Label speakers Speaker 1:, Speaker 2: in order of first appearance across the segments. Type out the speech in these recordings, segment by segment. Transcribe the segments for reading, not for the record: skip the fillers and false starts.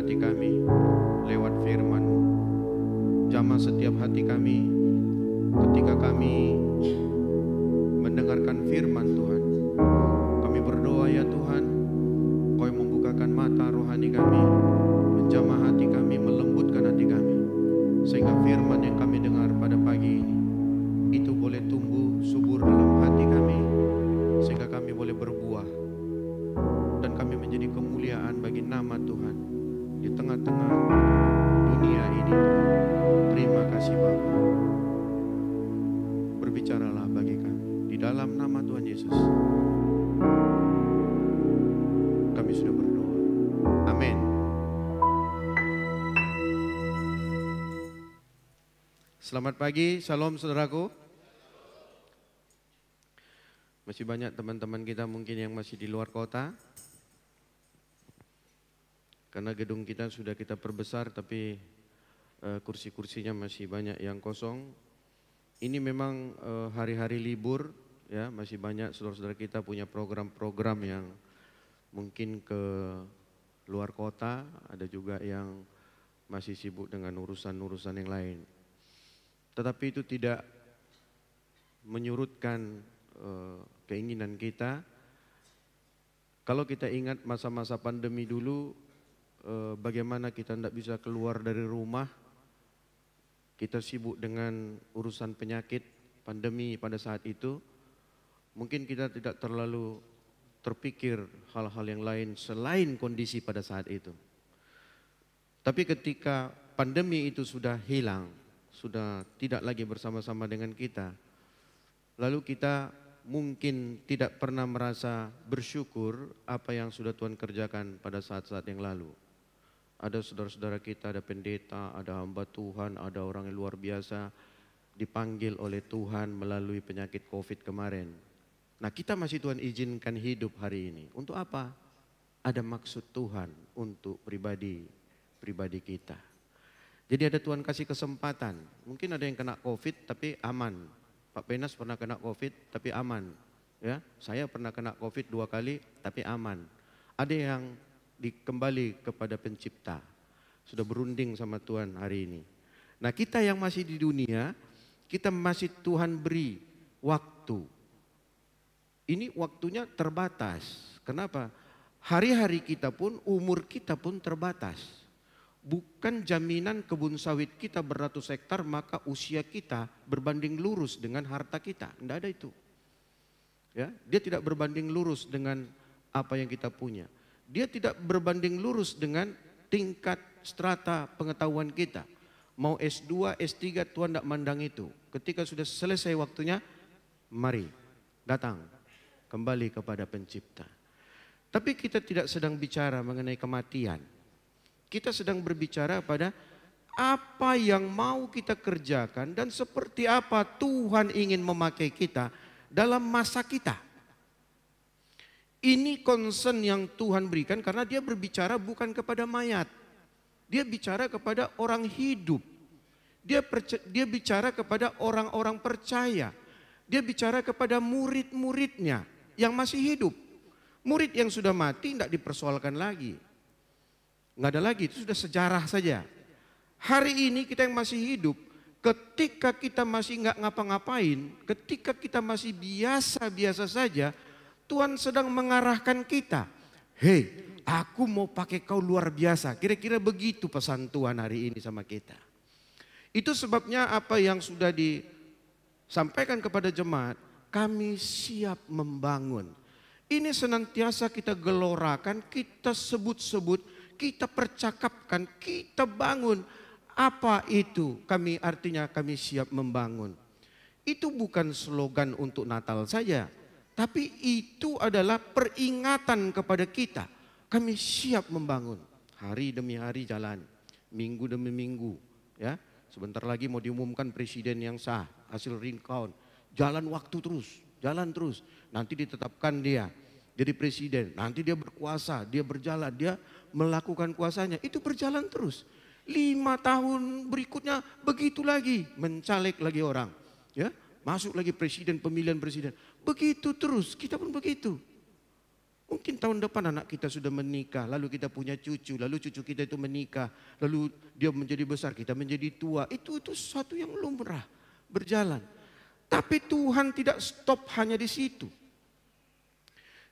Speaker 1: hati kami lewat firman-Mu. Jamah setiap hati kami ketika kami mendengarkan firman Tuhan. Kami berdoa ya Tuhan, Kau yang membukakan mata rohani kami, menjamah hati kami, melembutkan hati kami, sehingga firman yang kami dengar pada pagi ini itu boleh tumbuh subur dalam hati kami, sehingga kami boleh berbuah dan kami menjadi kemuliaan bagi nama Tuhan di tengah-tengah dunia ini. Terima kasih Bapa. Berbicaralah bagi kami di dalam nama Tuhan Yesus. Kami sudah berdoa. Amin. Selamat pagi, shalom saudaraku. Masih banyak teman-teman kita mungkin yang masih di luar kota. Karena gedung kita sudah kita perbesar, tapi kursi-kursinya masih banyak yang kosong. Ini memang hari-hari libur, ya, masih banyak saudara-saudara kita punya program-program yang mungkin ke luar kota, ada juga yang masih sibuk dengan urusan-urusan yang lain. Tetapi itu tidak menyurutkan keinginan kita. Kalau kita ingat masa-masa pandemi dulu, bagaimana kita tidak bisa keluar dari rumah, kita sibuk dengan urusan penyakit, pandemi pada saat itu, mungkin kita tidak terlalu terpikir hal-hal yang lain selain kondisi pada saat itu. Tapi ketika pandemi itu sudah hilang, sudah tidak lagi bersama-sama dengan kita, lalu kita mungkin tidak pernah merasa bersyukur apa yang sudah Tuhan kerjakan pada saat-saat yang lalu. Ada saudara-saudara kita, ada pendeta, ada hamba Tuhan, ada orang yang luar biasa dipanggil oleh Tuhan melalui penyakit COVID kemarin. Nah, kita masih Tuhan izinkan hidup hari ini. Untuk apa? Ada maksud Tuhan untuk pribadi kita. Jadi ada Tuhan kasih kesempatan. Mungkin ada yang kena COVID tapi aman. Pak Penas pernah kena COVID tapi aman. Ya, saya pernah kena COVID 2 kali tapi aman. Ada yang kembali kepada pencipta. Sudah berunding sama Tuhan hari ini. Nah, kita yang masih di dunia, kita masih Tuhan beri waktu. Ini waktunya terbatas. Kenapa? Hari-hari kita pun, umur kita pun terbatas. Bukan jaminan kebun sawit kita beratus hektar maka usia kita berbanding lurus dengan harta kita. Tidak ada itu. Ya, dia tidak berbanding lurus dengan apa yang kita punya. Dia tidak berbanding lurus dengan tingkat strata pengetahuan kita. Mau S2, S3 Tuhan tidak mandang itu. Ketika sudah selesai waktunya, mari datang kembali kepada pencipta. Tapi kita tidak sedang bicara mengenai kematian. Kita sedang berbicara pada apa yang mau kita kerjakan dan seperti apa Tuhan ingin memakai kita dalam masa kita. Ini concern yang Tuhan berikan karena dia berbicara bukan kepada mayat. Dia bicara kepada orang hidup. Dia bicara kepada orang-orang percaya. Dia bicara kepada murid-muridnya yang masih hidup. Murid yang sudah mati tidak dipersoalkan lagi. Nggak ada lagi, itu sudah sejarah saja. Hari ini kita yang masih hidup, ketika kita masih nggak ngapa-ngapain, ketika kita masih biasa-biasa saja, Tuhan sedang mengarahkan kita. Hei, aku mau pakai kau luar biasa. Kira-kira begitu pesan Tuhan hari ini sama kita. Itu sebabnya apa yang sudah disampaikan kepada jemaat, kami siap membangun. Ini senantiasa kita gelorakan, kita sebut-sebut, kita percakapkan, kita bangun. Apa itu? Artinya kami siap membangun. Itu bukan slogan untuk Natal saja, tapi itu adalah peringatan kepada kita. Kami siap membangun. Hari demi hari jalan, minggu demi minggu. Ya, sebentar lagi mau diumumkan presiden yang sah, hasil recount. Jalan waktu terus, jalan terus. Nanti ditetapkan dia jadi presiden, nanti dia berkuasa, dia berjalan, dia melakukan kuasanya, itu berjalan terus. 5 tahun berikutnya begitu lagi, mencalek lagi orang, ya, masuk lagi presiden, pemilihan presiden, begitu terus. Kita pun begitu. Mungkin tahun depan anak kita sudah menikah, lalu kita punya cucu, lalu cucu kita itu menikah, lalu dia menjadi besar, kita menjadi tua. Itu sesuatu yang lumrah berjalan. Tapi Tuhan tidak stop hanya di situ.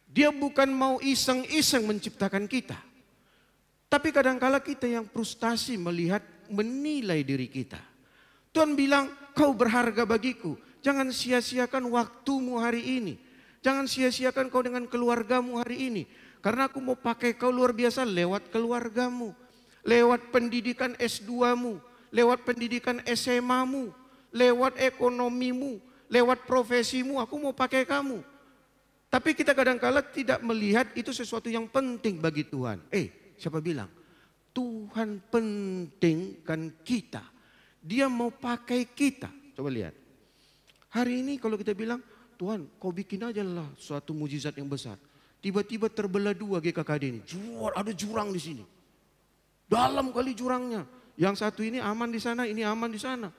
Speaker 1: Dia bukan mau iseng-iseng menciptakan kita. Tapi kadangkala kita yang frustasi melihat, menilai diri kita. Tuhan bilang, kau berharga bagiku. Jangan sia-siakan waktumu hari ini. Jangan sia-siakan kau dengan keluargamu hari ini. Karena aku mau pakai kau luar biasa lewat keluargamu. Lewat pendidikan S2-mu. Lewat pendidikan SMA-mu. Lewat ekonomimu. Lewat profesimu. Aku mau pakai kamu. Tapi kita kadang-kala tidak melihat itu sesuatu yang penting bagi Tuhan. Siapa bilang? Tuhan pentingkan kita. Dia mau pakai kita. Coba lihat. Hari ini kalau kita bilang, Tuhan, kau bikin aja lah suatu mujizat yang besar. Tiba-tiba terbelah dua GKKD ini. Ada jurang di sini. Dalam kali jurangnya. Yang satu ini aman di sana, ini aman di sana.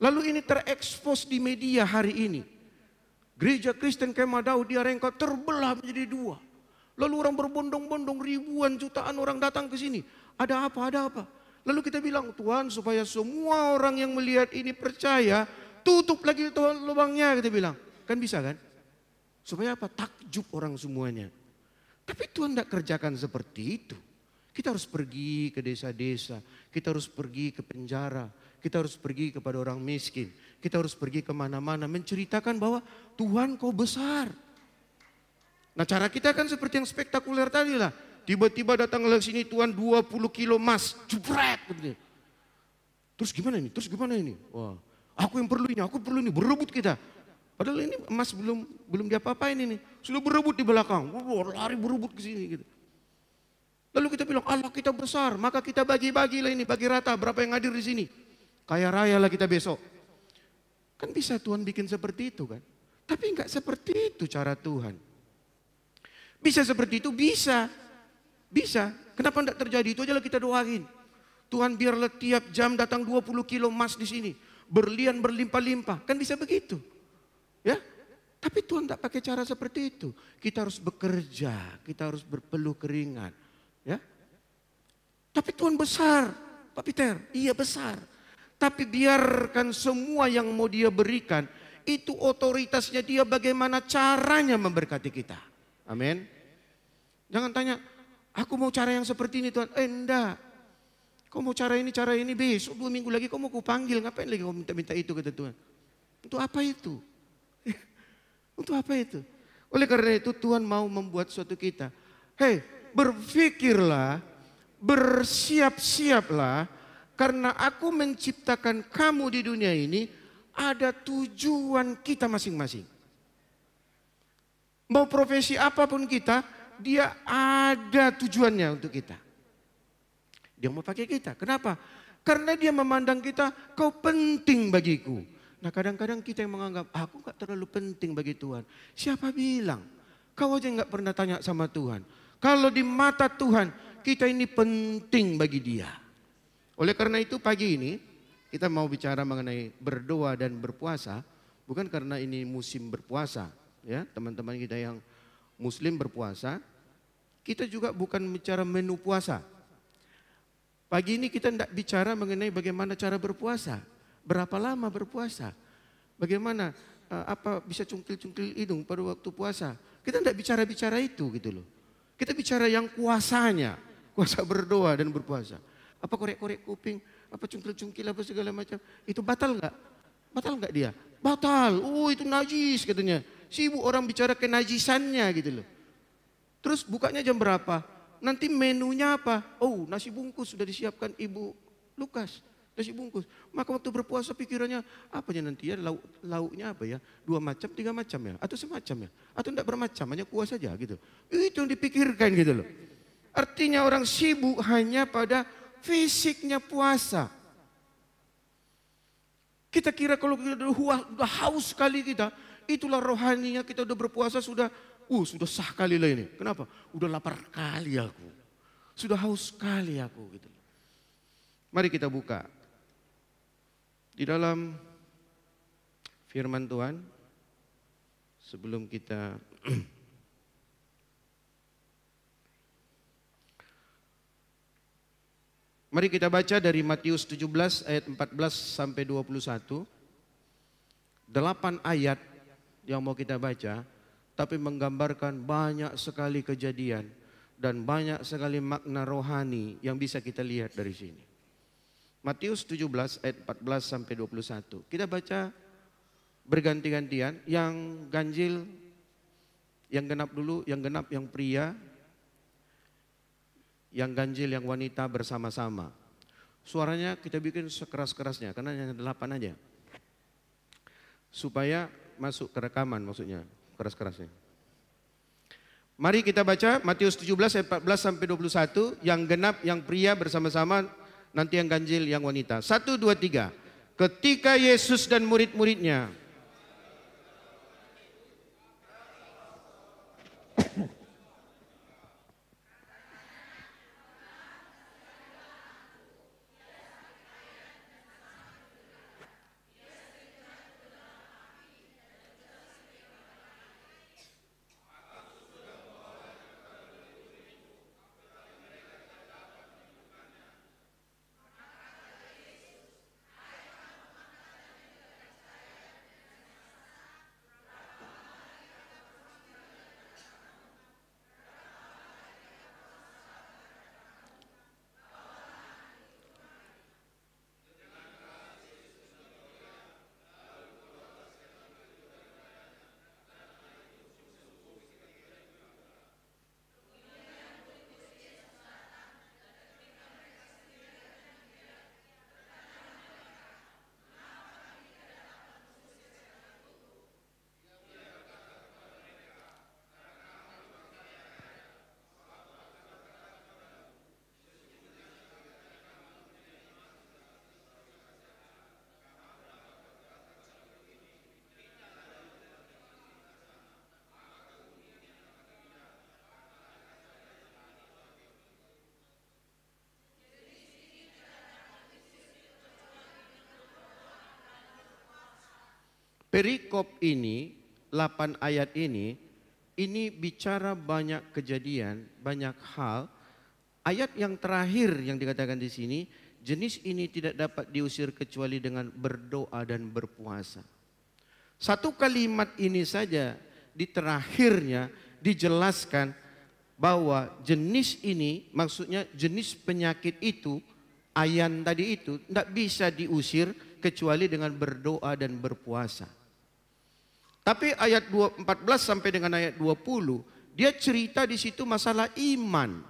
Speaker 1: Lalu ini terekspos di media hari ini. Gereja Kristen Kemah Daud di Arengkau terbelah menjadi dua. Lalu orang berbondong-bondong, ribuan jutaan orang datang ke sini. Ada apa, ada apa. Lalu kita bilang, Tuhan supaya semua orang yang melihat ini percaya, tutup lagi Tuhan lubangnya, kita bilang. Kan bisa kan? Supaya apa? Takjub orang semuanya. Tapi Tuhan tidak kerjakan seperti itu. Kita harus pergi ke desa-desa. Kita harus pergi ke penjara. Kita harus pergi kepada orang miskin. Kita harus pergi kemana-mana menceritakan bahwa Tuhan kau besar. Nah cara kita kan seperti yang spektakuler tadi lah. Tiba-tiba datang ke sini Tuhan 20 kilo emas. Jebret. Terus gimana ini? Terus gimana ini? Wah, aku yang perlu ini, aku perlu ini. Berebut kita. Padahal ini emas belum diapa-apain ini. Sudah berebut di belakang. Lari berebut ke sini gitu. Lalu kita bilang, Allah kita besar. Maka kita bagi-bagilah ini, bagi rata. Berapa yang hadir di sini. Kaya raya lah kita besok. Kan bisa Tuhan bikin seperti itu kan. Tapi enggak seperti itu cara Tuhan. Bisa seperti itu, bisa. Bisa. Kenapa enggak terjadi? Itu aja lah kita doain. Tuhan biarlah tiap jam datang 20 kilo emas di sini. Berlian berlimpah-limpah. Kan bisa begitu. Ya, tapi Tuhan tidak pakai cara seperti itu. Kita harus bekerja, kita harus berpeluh keringat. Ya, tapi Tuhan besar, Pak Peter. Iya besar. Tapi biarkan semua yang mau Dia berikan itu otoritasnya Dia bagaimana caranya memberkati kita. Amin. Jangan tanya, aku mau cara yang seperti ini Tuhan. Enggak. Kau mau cara ini besok 2 minggu lagi kau mau kupanggil. Ngapain lagi kau minta-minta itu kata Tuhan. Untuk apa itu? Untuk apa itu? Oleh karena itu Tuhan mau membuat suatu kita. Hei, berpikirlah, bersiap-siaplah. Karena aku menciptakan kamu di dunia ini. Ada tujuan kita masing-masing. Mau profesi apapun kita. Dia ada tujuannya untuk kita. Dia mau pakai kita. Kenapa? Karena dia memandang kita, kau penting bagiku. Nah kadang-kadang kita yang menganggap, aku gak terlalu penting bagi Tuhan. Siapa bilang? Kau aja gak pernah tanya sama Tuhan. Kalau di mata Tuhan, kita ini penting bagi Dia. Oleh karena itu pagi ini, kita mau bicara mengenai berdoa dan berpuasa. Bukan karena ini musim berpuasa. Ya, teman-teman kita yang Muslim berpuasa. Kita juga bukan bicara menu puasa. Pagi ini kita tidak bicara mengenai bagaimana cara berpuasa. Berapa lama berpuasa? Bagaimana apa bisa cungkil-cungkil hidung pada waktu puasa? Kita tidak bicara-bicara itu gitu loh. Kita bicara yang kuasanya, kuasa berdoa dan berpuasa. Apa korek-korek kuping, apa cungkil-cungkil apa segala macam. Itu batal enggak? Batal enggak dia? Batal. Oh itu najis katanya. Sibuk orang bicara kenajisannya gitu loh. Terus bukanya jam berapa? Nanti menunya apa? Oh nasi bungkus sudah disiapkan Ibu Lukas. Nasi bungkus. Maka waktu berpuasa pikirannya apanya nanti ya, lauknya apa ya? 2 macam, 3 macam ya? Atau semacam ya? Atau tidak bermacam, hanya kuah saja gitu. Itu yang dipikirkan gitu loh. Artinya orang sibuk hanya pada fisiknya puasa. Kita kira kalau kita udah haus sekali kita, itulah rohaninya kita udah berpuasa sudah sah kali lah ini. Kenapa? Udah lapar kali aku. Sudah haus kali aku gitu. Mari kita buka. Di dalam firman Tuhan, sebelum kita Mari kita baca dari Matius 17 ayat 14 sampai 21. 8 ayat yang mau kita baca, tapi menggambarkan banyak sekali kejadian dan banyak sekali makna rohani yang bisa kita lihat dari sini. Matius 17 ayat 14 sampai 21. Kita baca berganti-gantian, yang ganjil, yang genap dulu, yang genap yang pria, yang ganjil yang wanita bersama-sama. Suaranya kita bikin sekeras-kerasnya karena hanya 8 aja. Supaya masuk ke rekaman, maksudnya keras-kerasnya. Mari kita baca Matius 17 ayat 14 sampai 21, yang genap yang pria bersama-sama, nanti yang ganjil yang wanita. 1 2 3. Ketika Yesus dan murid-muridnya perikop ini, 8 ayat ini bicara banyak kejadian, banyak hal. Ayat yang terakhir yang dikatakan di sini, jenis ini tidak dapat diusir kecuali dengan berdoa dan berpuasa. Satu kalimat ini saja di terakhirnya dijelaskan bahwa jenis ini, maksudnya jenis penyakit itu, ayan tadi itu, tidak bisa diusir kecuali dengan berdoa dan berpuasa. Tapi ayat 14 sampai dengan ayat 20, dia cerita di situ masalah iman.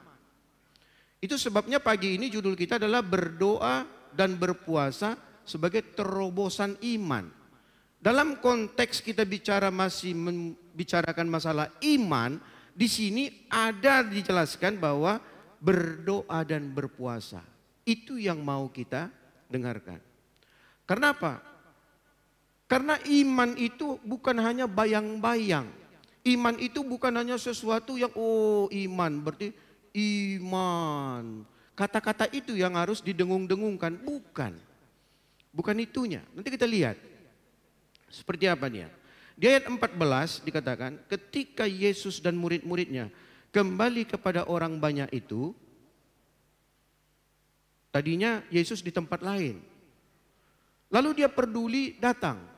Speaker 1: Itu sebabnya pagi ini judul kita adalah berdoa dan berpuasa sebagai terobosan iman. Dalam konteks kita masih membicarakan masalah iman, di sini ada dijelaskan bahwa berdoa dan berpuasa. Itu yang mau kita dengarkan. Karena apa? Karena iman itu bukan hanya bayang-bayang. Iman itu bukan hanya sesuatu yang iman berarti iman. Kata-kata itu yang harus didengung-dengungkan, bukan. Bukan itunya. Nanti kita lihat. Seperti apa dia? Di ayat 14 dikatakan, ketika Yesus dan murid-muridnya kembali kepada orang banyak itu, tadinya Yesus di tempat lain. Lalu dia peduli datang.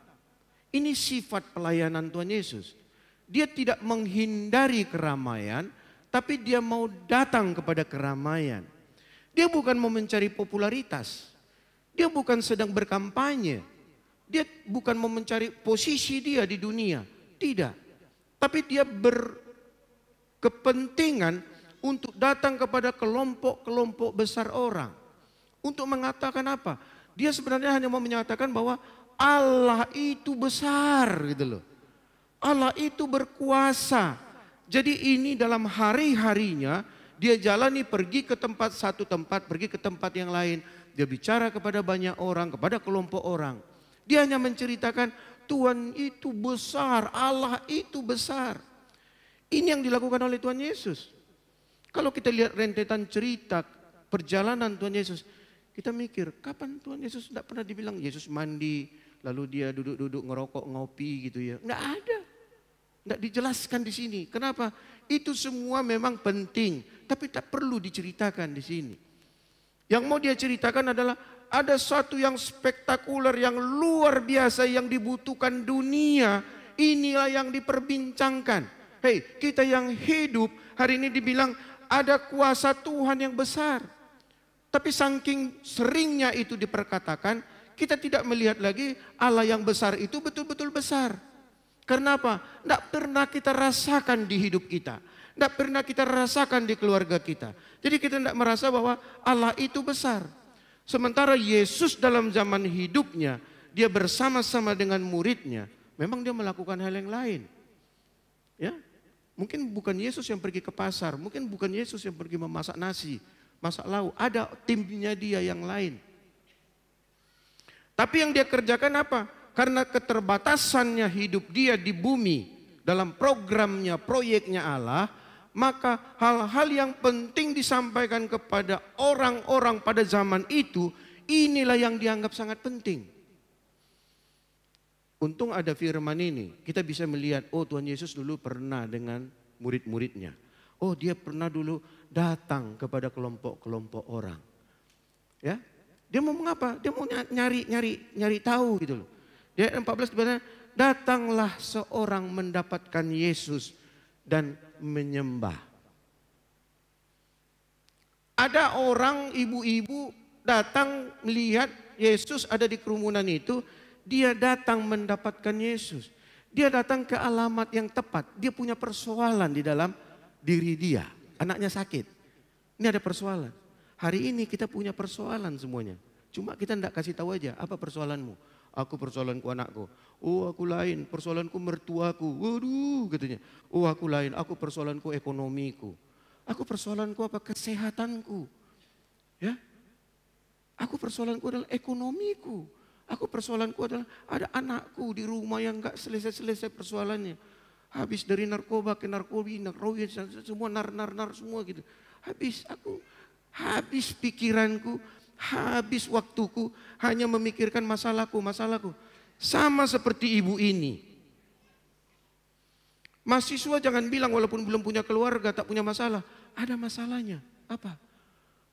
Speaker 1: Ini sifat pelayanan Tuhan Yesus. Dia tidak menghindari keramaian, tapi dia mau datang kepada keramaian. Dia bukan mau mencari popularitas. Dia bukan sedang berkampanye. Dia bukan mau mencari posisi dia di dunia. Tidak. Tapi dia berkepentingan untuk datang kepada kelompok-kelompok besar orang. Untuk mengatakan apa? Dia sebenarnya hanya mau menyatakan bahwa Allah itu besar gitu loh. Allah itu berkuasa. Jadi ini dalam hari-harinya dia jalani pergi ke satu tempat, pergi ke tempat yang lain. Dia bicara kepada banyak orang, kepada kelompok orang. Dia hanya menceritakan Tuhan itu besar, Allah itu besar. Ini yang dilakukan oleh Tuhan Yesus. Kalau kita lihat rentetan cerita perjalanan Tuhan Yesus, kita mikir kapan Tuhan Yesus tidak pernah dibilang Yesus mandi, lalu dia duduk-duduk ngerokok, ngopi gitu ya. Enggak ada. Enggak dijelaskan di sini. Kenapa? Itu semua memang penting, tapi tak perlu diceritakan di sini. Yang mau dia ceritakan adalah ada satu yang spektakuler, yang luar biasa, yang dibutuhkan dunia. Inilah yang diperbincangkan. Hei, kita yang hidup hari ini dibilang ada kuasa Tuhan yang besar. Tapi saking seringnya itu diperkatakan, kita tidak melihat lagi Allah yang besar itu betul-betul besar. Karena apa? Tidak pernah kita rasakan di hidup kita. Tidak pernah kita rasakan di keluarga kita. Jadi kita tidak merasa bahwa Allah itu besar. Sementara Yesus dalam zaman hidupnya, dia bersama-sama dengan muridnya, memang dia melakukan hal yang lain. Ya, mungkin bukan Yesus yang pergi ke pasar, mungkin bukan Yesus yang pergi memasak nasi, masak lauk. Ada timnya dia yang lain. Tapi yang dia kerjakan apa? Karena keterbatasannya hidup dia di bumi, dalam programnya, proyeknya Allah, maka hal-hal yang penting disampaikan kepada orang-orang pada zaman itu, inilah yang dianggap sangat penting. Untung ada firman ini, kita bisa melihat, oh Tuhan Yesus dulu pernah dengan murid-muridnya. Oh dia pernah dulu datang kepada kelompok-kelompok orang. Ya, dia mau mengapa? Dia mau nyari tahu gitu loh. Di ayat 14 sebenarnya, datanglah seorang mendapatkan Yesus dan menyembah. Ada orang ibu-ibu datang melihat Yesus ada di kerumunan itu, dia datang mendapatkan Yesus. Dia datang ke alamat yang tepat. Dia punya persoalan di dalam diri dia. Anaknya sakit. Ini ada persoalan. Hari ini kita punya persoalan semuanya. Cuma kita tidak kasih tahu aja apa persoalanmu. Aku persoalanku anakku. Oh aku lain, persoalanku mertuaku. Waduh katanya. Oh aku lain, aku persoalanku ekonomiku. Aku persoalanku apa? Kesehatanku. Ya. Aku persoalanku adalah ekonomiku. Aku persoalanku adalah ada anakku di rumah yang enggak selesai-selesai persoalannya. Habis dari narkoba ke narkobi, semua nar semua gitu. Habis pikiranku, habis waktuku hanya memikirkan masalahku. Sama seperti ibu ini. Mahasiswa jangan bilang walaupun belum punya keluarga, tak punya masalah. Ada masalahnya. Apa?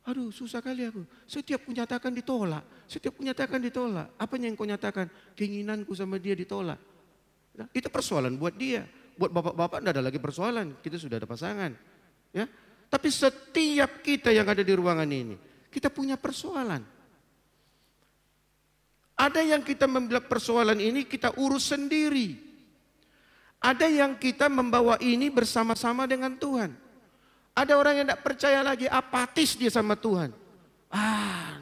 Speaker 1: Aduh susah kali aku. Setiap kunyatakan ditolak. Apanya yang kau nyatakan? Keinginanku sama dia ditolak. Nah, itu persoalan buat dia. Buat bapak-bapak tidak ada lagi persoalan. Kita sudah ada pasangan. Ya. Tapi setiap kita yang ada di ruangan ini, kita punya persoalan. Ada yang kita membawa persoalan ini kita urus sendiri. Ada yang kita membawa ini bersama-sama dengan Tuhan. Ada orang yang tidak percaya lagi, apatis dia sama Tuhan.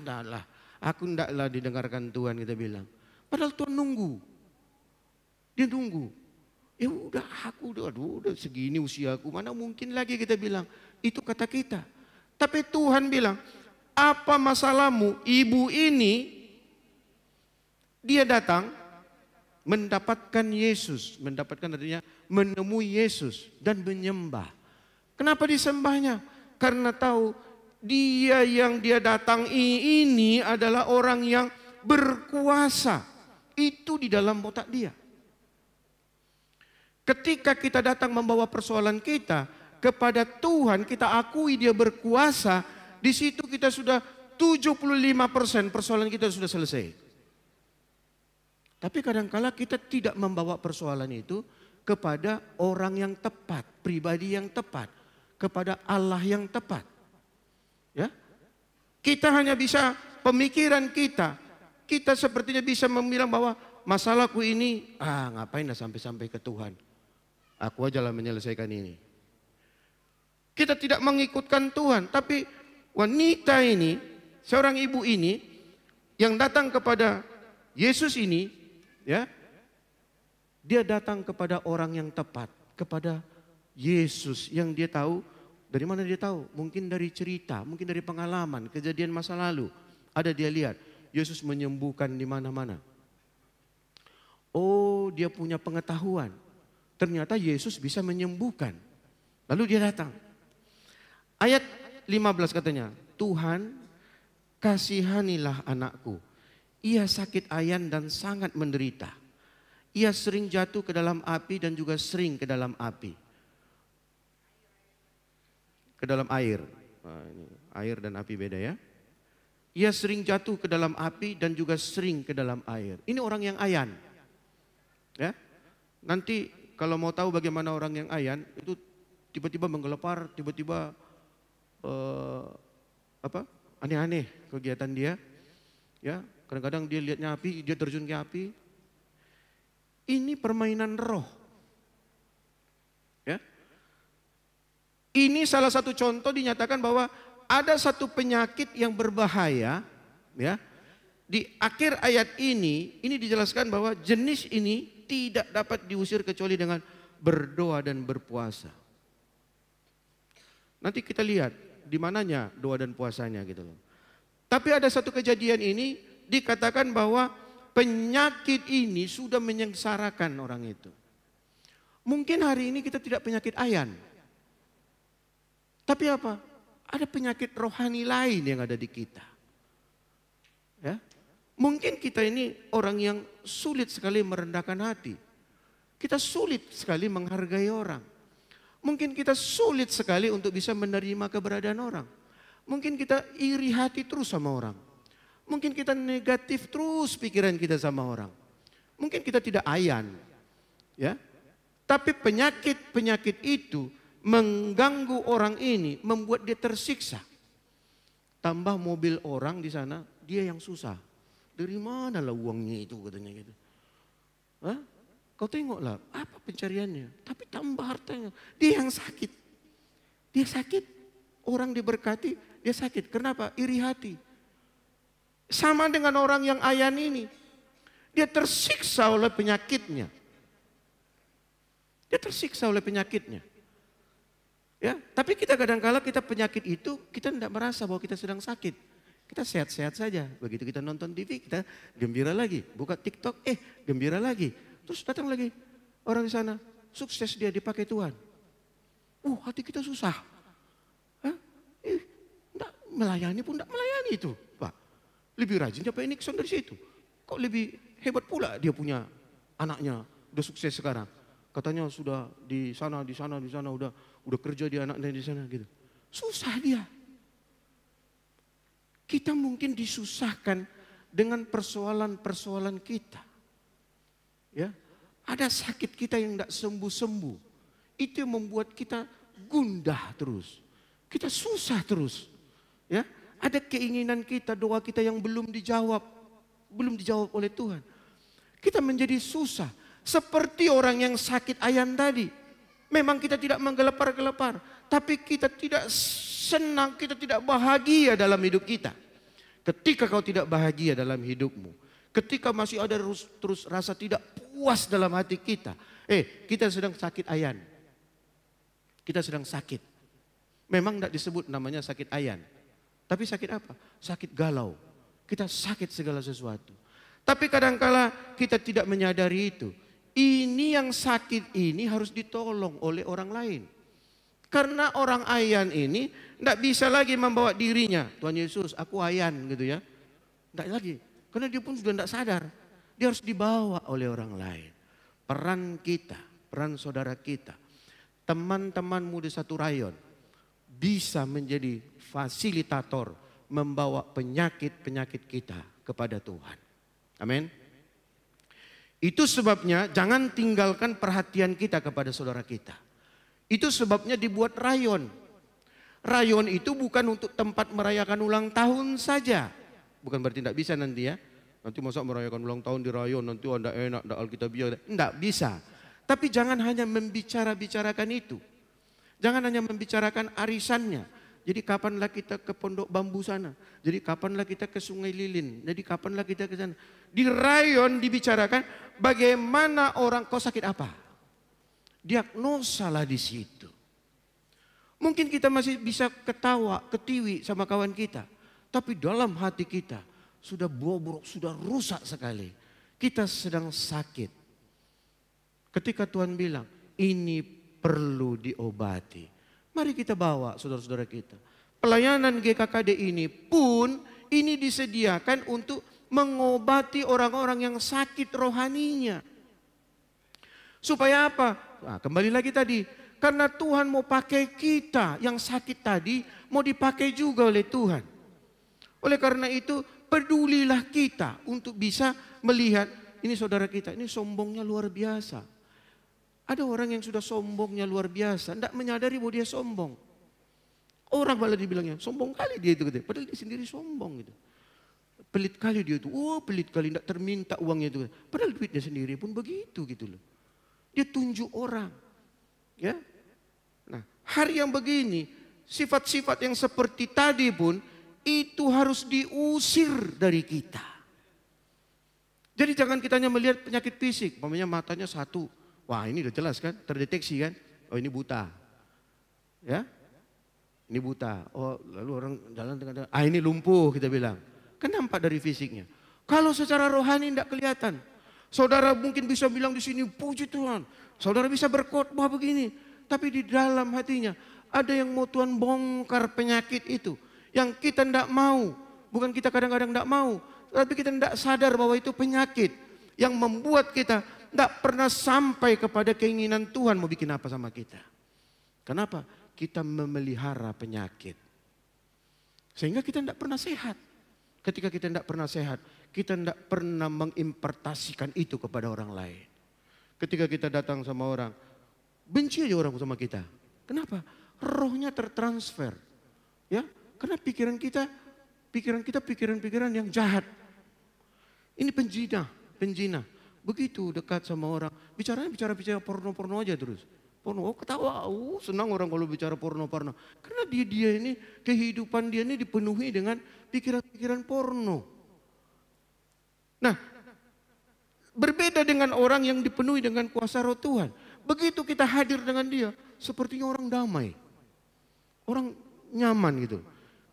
Speaker 1: Ndaklah, aku ndaklah didengarkan Tuhan kita bilang. Padahal Tuhan nunggu. Dia nunggu. Ya udah aku udah segini usiaku, mana mungkin lagi kita bilang. Itu kata kita. Tapi Tuhan bilang, apa masalahmu? Ibu ini, dia datang mendapatkan Yesus. Mendapatkan artinya menemui Yesus dan menyembah. Kenapa disembahnya? Karena tahu dia yang dia datangi ini adalah orang yang berkuasa. Itu di dalam otak dia. Ketika kita datang membawa persoalan kita kepada Tuhan, kita akui dia berkuasa, di situ kita sudah 75% persoalan kita sudah selesai. Tapi kadangkala kita tidak membawa persoalan itu kepada orang yang tepat, pribadi yang tepat, kepada Allah yang tepat. Ya. Kita hanya bisa pemikiran kita sepertinya bisa membilang bahwa masalahku ini, ngapain dah sampai-sampai ke Tuhan. Aku aja lah menyelesaikan ini. Kita tidak mengikutkan Tuhan, tapi wanita ini, seorang ibu ini yang datang kepada Yesus ini, ya, dia datang kepada orang yang tepat, kepada Yesus yang dia tahu. Dari mana dia tahu? Mungkin dari cerita, mungkin dari pengalaman, kejadian masa lalu. Ada dia lihat, Yesus menyembuhkan di mana-mana. Oh, dia punya pengetahuan. Ternyata Yesus bisa menyembuhkan. Lalu dia datang. Ayat 15 katanya, Tuhan kasihanilah anakku. Ia sakit ayan dan sangat menderita. Ia sering jatuh ke dalam api dan juga sering ke dalam api. Ke dalam air. Nah, ini air dan api beda ya. Ia sering jatuh ke dalam api dan juga sering ke dalam air. Ini orang yang ayan. Ya. Nanti kalau mau tahu bagaimana orang yang ayan, itu tiba-tiba menggelepar, tiba-tiba aneh-aneh kegiatan dia. Ya, kadang-kadang dia lihatnya api, dia terjun ke api. Ini permainan roh. Ya. Ini salah satu contoh dinyatakan bahwa ada satu penyakit yang berbahaya, ya. Di akhir ayat ini dijelaskan bahwa jenis ini tidak dapat diusir kecuali dengan berdoa dan berpuasa. Nanti kita lihat di mananya doa dan puasanya gitu loh. Tapi ada satu kejadian ini dikatakan bahwa penyakit ini sudah menyengsarakan orang itu. Mungkin hari ini kita tidak penyakit ayan. Tapi apa? Ada penyakit rohani lain yang ada di kita. Ya. Mungkin kita ini orang yang sulit sekali merendahkan hati. Kita sulit sekali menghargai orang. Mungkin kita sulit sekali untuk bisa menerima keberadaan orang. Mungkin kita iri hati terus sama orang. Mungkin kita negatif terus pikiran kita sama orang. Mungkin kita tidak ayan. Ya. Tapi penyakit-penyakit itu mengganggu orang ini, membuat dia tersiksa. Tambah mobil orang di sana, dia yang susah. Dari mana lah uangnya itu katanya gitu. Hah? Kau tengoklah apa pencariannya. Tapi tambah hartanya. Dia yang sakit. Dia sakit. Orang diberkati, dia sakit. Kenapa? Iri hati. Sama dengan orang yang ayan ini. Dia tersiksa oleh penyakitnya. Dia tersiksa oleh penyakitnya. Ya, tapi kita kadang-kala kita penyakit itu kita tidak merasa bahwa kita sedang sakit. Kita sehat-sehat saja. Begitu kita nonton TV kita gembira lagi. Buka TikTok, gembira lagi. Terus datang lagi orang di sana, sukses dia dipakai Tuhan. Hati kita susah. Enggak melayani pun enggak melayani itu, Pak. Lebih rajin Pak Nixon dari situ. Kok lebih hebat pula dia punya anaknya udah sukses sekarang. Katanya sudah di sana udah kerja di anaknya di sana gitu. Susah dia. Kita mungkin disusahkan dengan persoalan-persoalan kita. Ya, ada sakit kita yang tidak sembuh-sembuh. Itu yang membuat kita gundah terus. Kita susah terus. Ya, ada keinginan kita, doa kita yang belum dijawab oleh Tuhan. Kita menjadi susah. Seperti orang yang sakit ayan tadi. Memang kita tidak menggelepar-gelepar. Tapi kita tidak senang, kita tidak bahagia dalam hidup kita. Ketika kau tidak bahagia dalam hidupmu. Ketika masih ada terus rasa tidak puas dalam hati kita. Kita sedang sakit ayan. Kita sedang sakit. Memang tidak disebut namanya sakit ayan. Tapi sakit apa? Sakit galau. Kita sakit segala sesuatu. Tapi kadangkala kita tidak menyadari itu. Ini yang sakit ini harus ditolong oleh orang lain. Karena orang ayan ini tidak bisa lagi membawa dirinya. Tuhan Yesus, aku ayan gitu ya. Tidak lagi. Karena dia pun sudah tidak sadar. Dia harus dibawa oleh orang lain. Peran kita, peran saudara kita. Teman-temanmu di satu rayon. Bisa menjadi fasilitator. Membawa penyakit-penyakit kita kepada Tuhan. Amin. Itu sebabnya jangan tinggalkan perhatian kita kepada saudara kita. Itu sebabnya dibuat rayon. Rayon itu bukan untuk tempat merayakan ulang tahun saja. Bukan berarti tidak bisa nanti ya. Nanti masa merayakan ulang tahun di rayon, nanti tidak enak, tidak alkitabiah. Tidak bisa. Tapi jangan hanya membicarakan itu. Jangan hanya membicarakan arisannya. Jadi kapanlah kita ke Pondok Bambu sana. Jadi kapanlah kita ke Sungai Lilin. Jadi kapanlah kita ke sana. Di rayon dibicarakan bagaimana orang kau sakit apa. Diagnosalah di situ. Mungkin kita masih bisa ketawa, ketiwi sama kawan kita. Tapi dalam hati kita sudah bobrok, sudah rusak sekali. Kita sedang sakit. Ketika Tuhan bilang ini perlu diobati. Mari kita bawa saudara-saudara kita. Pelayanan GKKD ini pun ini disediakan untuk mengobati orang-orang yang sakit rohaninya. Supaya apa? Nah, kembali lagi tadi. Karena Tuhan mau pakai kita yang sakit tadi, mau dipakai juga oleh Tuhan. Oleh karena itu, pedulilah kita untuk bisa melihat ini saudara kita, ini sombongnya luar biasa. Ada orang yang sudah sombongnya luar biasa, tidak menyadari bahwa dia sombong. Orang malah dibilangnya, sombong kali dia itu, padahal dia sendiri sombong gitu. Pelit kali dia itu, pelit kali, tidak terminta uangnya itu. Padahal duitnya sendiri pun begitu gitu loh. Dia tunjuk orang. Ya. Nah, hari yang begini, sifat-sifat yang seperti tadi pun, itu harus diusir dari kita. Jadi jangan kita hanya melihat penyakit fisik, umpamanya matanya satu. Wah ini udah jelas kan, terdeteksi kan, oh ini buta. Ya. Ini buta, oh lalu orang jalan dengan ini lumpuh kita bilang. Kan nampak dari fisiknya. Kalau secara rohani tidak kelihatan. Saudara mungkin bisa bilang di sini, puji Tuhan. Saudara bisa berkhotbah begini. Tapi di dalam hatinya ada yang mau Tuhan bongkar penyakit itu. Yang kita tidak mau. Bukan kita kadang-kadang tidak mau. Tapi kita tidak sadar bahwa itu penyakit. Yang membuat kita tidak pernah sampai kepada keinginan Tuhan mau bikin apa sama kita. Kenapa? Kita memelihara penyakit. Sehingga kita tidak pernah sehat. Ketika kita tidak pernah sehat, kita tidak pernah mengimpartasikan itu kepada orang lain. Ketika kita datang sama orang, benci aja orang sama kita. Kenapa? Rohnya tertransfer. Ya, karena pikiran kita pikiran-pikiran yang jahat. Ini penjina. Begitu dekat sama orang, bicara porno aja terus. Porno, ketawa, senang orang kalau bicara porno. Karena dia ini, kehidupan dia ini dipenuhi dengan pikiran-pikiran porno. Nah, berbeda dengan orang yang dipenuhi dengan kuasa roh Tuhan. Begitu kita hadir dengan dia, sepertinya orang damai. Orang nyaman gitu.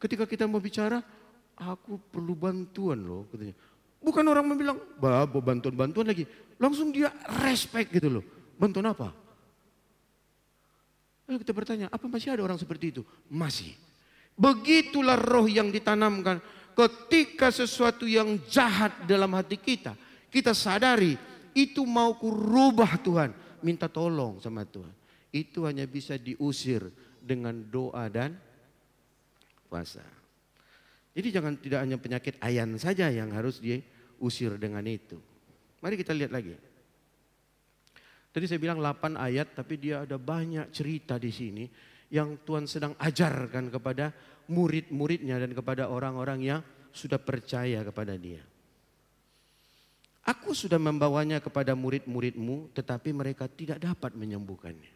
Speaker 1: Ketika kita mau bicara, aku perlu bantuan loh katanya. Bukan orang bilang, bantuan lagi. Langsung dia respect gitu loh. Bantuan apa? Lalu kita bertanya, apa masih ada orang seperti itu? Masih. Begitulah roh yang ditanamkan. Ketika sesuatu yang jahat dalam hati kita, kita sadari, itu mau ku rubah Tuhan. Minta tolong sama Tuhan. Itu hanya bisa diusir dengan doa dan puasa. Jadi tidak hanya penyakit ayan saja yang harus diusir dengan itu. Mari kita lihat lagi. Tadi saya bilang 8 ayat, tapi dia ada banyak cerita di sini yang Tuhan sedang ajarkan kepada murid-muridnya dan kepada orang-orang yang sudah percaya kepada dia. Aku sudah membawanya kepada murid-muridmu, tetapi mereka tidak dapat menyembuhkannya.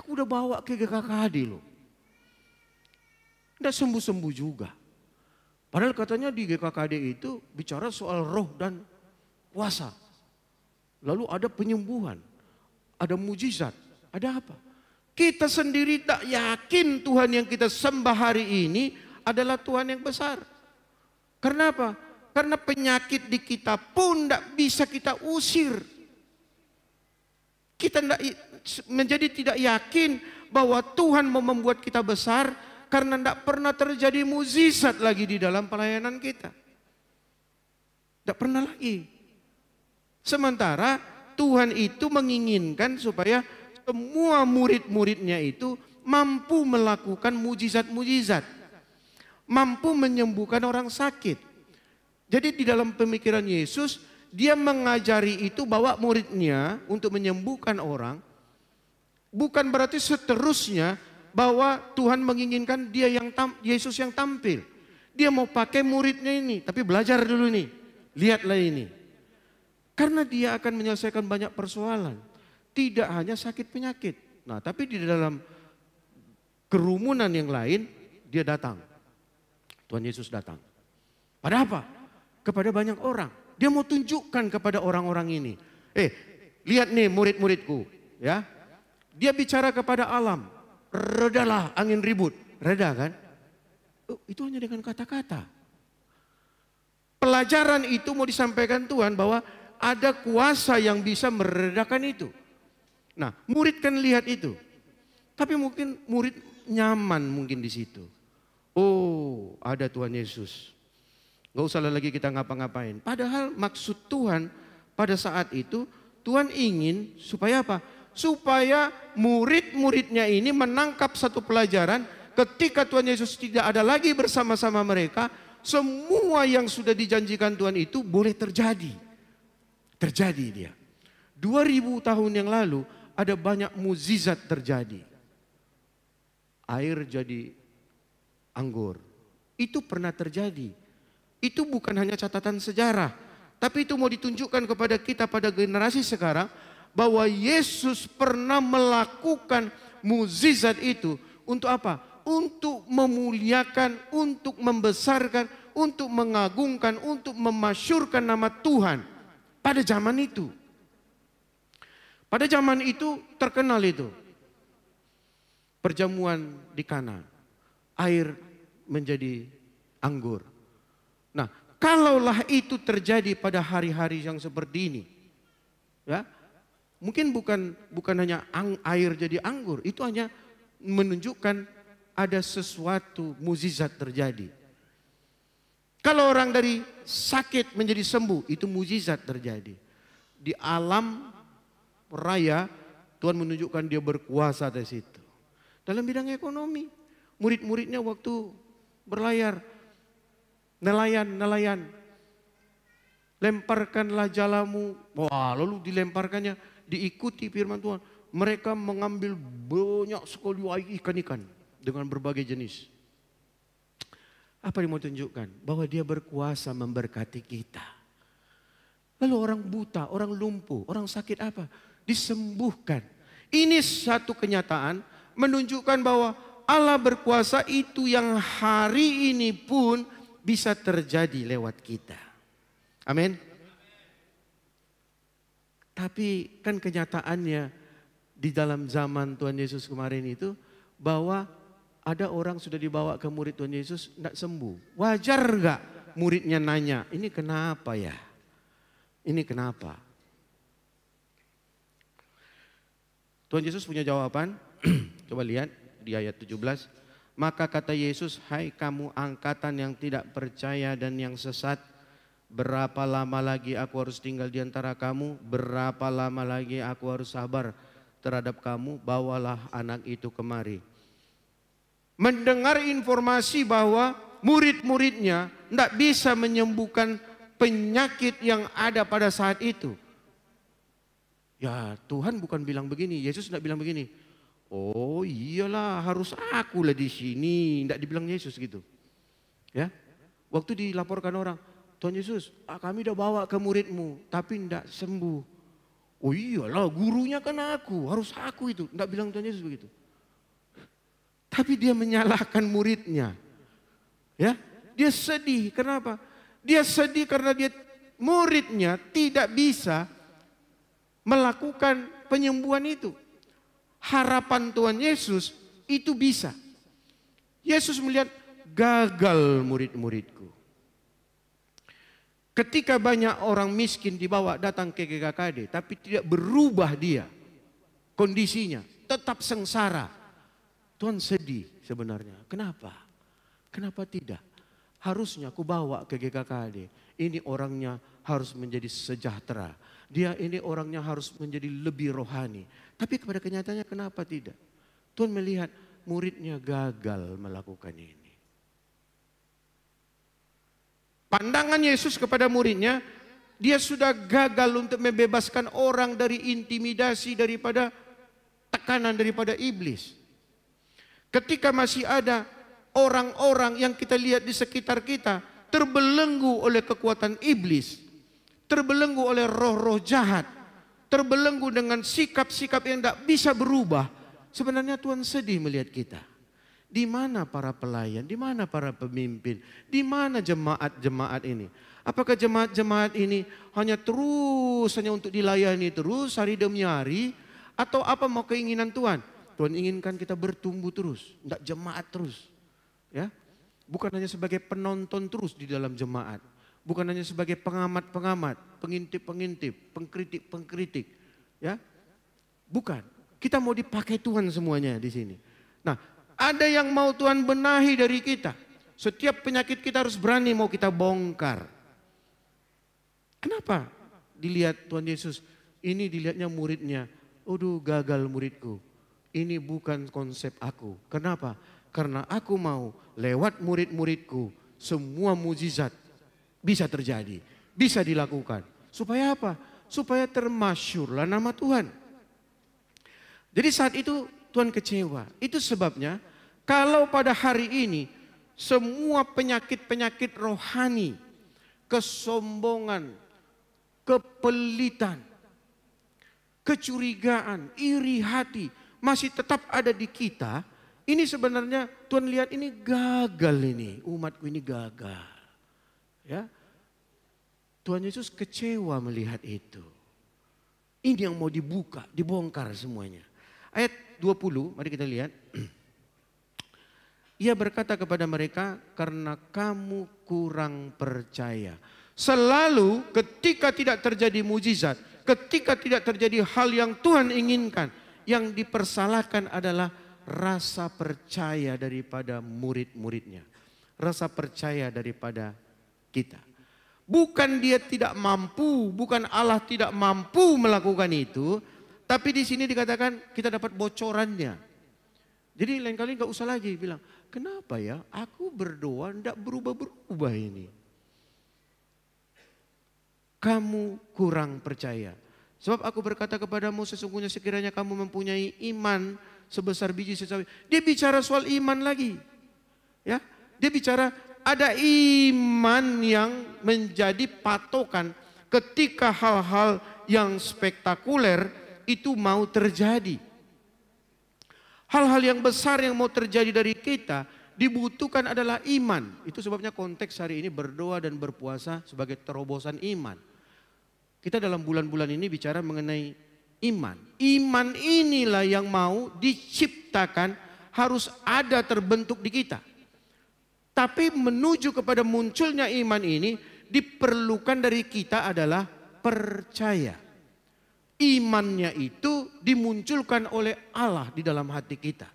Speaker 1: Aku udah bawa ke GKKD loh. Tidak sembuh-sembuh juga. Padahal katanya di GKKD itu bicara soal roh dan puasa. Lalu ada penyembuhan, ada mujizat, ada apa? Kita sendiri tak yakin Tuhan yang kita sembah hari ini adalah Tuhan yang besar. Karena apa? Karena penyakit di kita pun tidak bisa kita usir. Kita menjadi tidak yakin bahwa Tuhan mau membuat kita besar karena tidak pernah terjadi mukjizat lagi di dalam pelayanan kita. Tidak pernah lagi. Sementara Tuhan itu menginginkan supaya semua murid-muridnya itu mampu melakukan mujizat-mujizat. Mampu menyembuhkan orang sakit. Jadi di dalam pemikiran Yesus, dia mengajari itu bawa muridnya untuk menyembuhkan orang. Bukan berarti seterusnya bahwa Tuhan menginginkan Yesus yang tampil. Dia mau pakai muridnya ini, tapi belajar dulu nih. Lihatlah ini. Karena dia akan menyelesaikan banyak persoalan. Tidak hanya sakit penyakit. Nah, tapi di dalam kerumunan yang lain, dia datang. Tuhan Yesus datang. Pada apa? Kepada banyak orang. Dia mau tunjukkan kepada orang-orang ini. Lihat nih murid-muridku. Ya, dia bicara kepada alam. Redalah angin ribut. Reda kan? Itu hanya dengan kata-kata. Pelajaran itu mau disampaikan Tuhan bahwa ada kuasa yang bisa meredakan itu. Nah, murid kan lihat itu. Tapi mungkin murid nyaman mungkin di situ. Oh, ada Tuhan Yesus. Gak usah lagi kita ngapa-ngapain. Padahal maksud Tuhan pada saat itu, Tuhan ingin supaya apa? Supaya murid-muridnya ini menangkap satu pelajaran ketika Tuhan Yesus tidak ada lagi bersama-sama mereka. semua yang sudah dijanjikan Tuhan itu boleh terjadi. Terjadi dia. 2000 tahun yang lalu ada banyak mukjizat terjadi. Air jadi anggur. Itu pernah terjadi. Itu bukan hanya catatan sejarah. Tapi itu mau ditunjukkan kepada kita pada generasi sekarang. Bahwa Yesus pernah melakukan mukjizat itu. Untuk apa? Untuk memuliakan, untuk membesarkan, untuk mengagungkan, untuk memasyurkan nama Tuhan. Pada zaman itu. Pada zaman itu terkenal itu. Perjamuan di Kana. Air menjadi anggur. Nah, kalaulah itu terjadi pada hari-hari yang seperti ini. Ya, mungkin bukan hanya air jadi anggur. Itu hanya menunjukkan ada sesuatu mukjizat terjadi. Kalau orang dari sakit menjadi sembuh, itu mukjizat terjadi. Di alam raya, Tuhan menunjukkan dia berkuasa di situ. Dalam bidang ekonomi, murid-muridnya waktu berlayar, nelayan, lemparkanlah jalamu. Wah, lalu dilemparkannya, diikuti firman Tuhan. Mereka mengambil banyak sekali ikan-ikan dengan berbagai jenis. Apa yang mau tunjukkan? Bahwa dia berkuasa memberkati kita. Lalu orang buta, orang lumpuh, orang sakit apa? Disembuhkan. Ini satu kenyataan menunjukkan bahwa Allah berkuasa itu yang hari ini pun bisa terjadi lewat kita. Amin. Tapi kan kenyataannya di dalam zaman Tuhan Yesus kemarin itu bahwa ada orang sudah dibawa ke murid Tuhan Yesus tidak sembuh. Wajar gak muridnya nanya, ini kenapa ya? Ini kenapa? Tuhan Yesus punya jawaban. Coba lihat di ayat 17. Maka kata Yesus, hai kamu angkatan yang tidak percaya dan yang sesat. Berapa lama lagi aku harus tinggal di antara kamu? Berapa lama lagi aku harus sabar terhadap kamu? Bawalah anak itu kemari. Mendengar informasi bahwa murid-muridnya tidak bisa menyembuhkan penyakit yang ada pada saat itu. Ya Tuhan bukan bilang begini, Yesus tidak bilang begini. Oh iyalah harus akulah di sini, tidak dibilang Yesus gitu. Ya, waktu dilaporkan orang, Tuhan Yesus, kami udah bawa ke muridmu, tapi tidak sembuh. Oh iyalah gurunya kan aku, harus aku itu, tidak bilang Tuhan Yesus begitu. Tapi dia menyalahkan muridnya. Ya, dia sedih. Kenapa? Dia sedih karena muridnya tidak bisa melakukan penyembuhan itu. Harapan Tuhan Yesus itu bisa. Yesus melihat gagal murid-muridku. Ketika banyak orang miskin dibawa datang ke GKKD, tapi tidak berubah dia kondisinya, tetap sengsara. Tuhan sedih sebenarnya. Kenapa? Kenapa tidak? Harusnya aku bawa ke GKKD. Ini orangnya harus menjadi sejahtera. Dia ini orangnya harus menjadi lebih rohani. Tapi kepada kenyataannya kenapa tidak? Tuhan melihat muridnya gagal melakukan ini. Pandangan Yesus kepada muridnya, dia sudah gagal untuk membebaskan orang dari intimidasi, daripada tekanan daripada iblis. Ketika masih ada orang-orang yang kita lihat di sekitar kita terbelenggu oleh kekuatan iblis, terbelenggu oleh roh-roh jahat, terbelenggu dengan sikap-sikap yang tidak bisa berubah. Sebenarnya Tuhan sedih melihat kita. Di mana para pelayan, di mana para pemimpin, di mana jemaat-jemaat ini? Apakah jemaat-jemaat ini hanya untuk dilayani terus hari demi hari, atau apa mau keinginan Tuhan? Tuhan inginkan kita bertumbuh terus, tidak jemaat terus. Ya, bukan hanya sebagai penonton terus di dalam jemaat. Bukan hanya sebagai pengamat-pengamat, pengintip-pengintip, pengkritik-pengkritik. Ya, bukan. Kita mau dipakai Tuhan semuanya di sini. Nah, ada yang mau Tuhan benahi dari kita. Setiap penyakit kita harus berani mau kita bongkar. Kenapa dilihat Tuhan Yesus? Ini dilihatnya muridnya. Aduh gagal muridku. Ini bukan konsep aku. Kenapa? Karena aku mau lewat murid-muridku semua mujizat bisa terjadi, bisa dilakukan. Supaya apa? Supaya termasyurlah nama Tuhan. Jadi saat itu Tuhan kecewa. Itu sebabnya kalau pada hari ini semua penyakit-penyakit rohani, kesombongan, kepelitan, kecurigaan, iri hati masih tetap ada di kita, ini sebenarnya Tuhan lihat ini gagal ini, umatku ini gagal. Ya. Tuhan Yesus kecewa melihat itu. Ini yang mau dibuka, dibongkar semuanya. Ayat 20, mari kita lihat. Ia berkata kepada mereka, karena kamu kurang percaya. Selalu ketika tidak terjadi mujizat, ketika tidak terjadi hal yang Tuhan inginkan, yang dipersalahkan adalah rasa percaya daripada murid-muridnya. Rasa percaya daripada kita. Bukan dia tidak mampu, bukan Allah tidak mampu melakukan itu, tapi di sini dikatakan kita dapat bocorannya. Jadi lain kali nggak usah lagi bilang, kenapa ya aku berdoa tidak berubah-berubah ini. Kamu kurang percaya. Sebab aku berkata kepadamu sesungguhnya sekiranya kamu mempunyai iman sebesar biji sesawi. Dia bicara soal iman lagi. Ya, dia bicara ada iman yang menjadi patokan ketika hal-hal yang spektakuler itu mau terjadi. Hal-hal yang besar yang mau terjadi dari kita dibutuhkan adalah iman. Itu sebabnya konteks hari ini berdoa dan berpuasa sebagai terobosan iman. Kita dalam bulan-bulan ini bicara mengenai iman. Iman inilah yang mau diciptakan, harus ada terbentuk di kita. Tapi menuju kepada munculnya iman ini diperlukan dari kita adalah percaya. Imannya itu dimunculkan oleh Allah di dalam hati kita.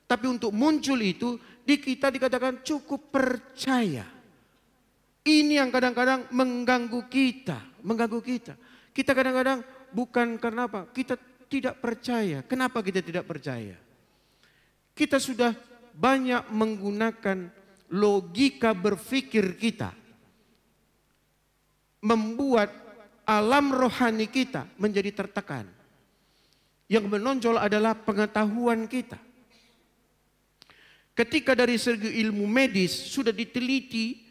Speaker 1: Tapi untuk muncul itu di kita dikatakan cukup percaya. Ini yang kadang-kadang mengganggu kita. Kita kadang-kadang bukan karena apa? Kita tidak percaya. Kenapa kita tidak percaya? Kita sudah banyak menggunakan logika berpikir kita, membuat alam rohani kita menjadi tertekan. Yang menonjol adalah pengetahuan kita. Ketika dari segi ilmu medis sudah diteliti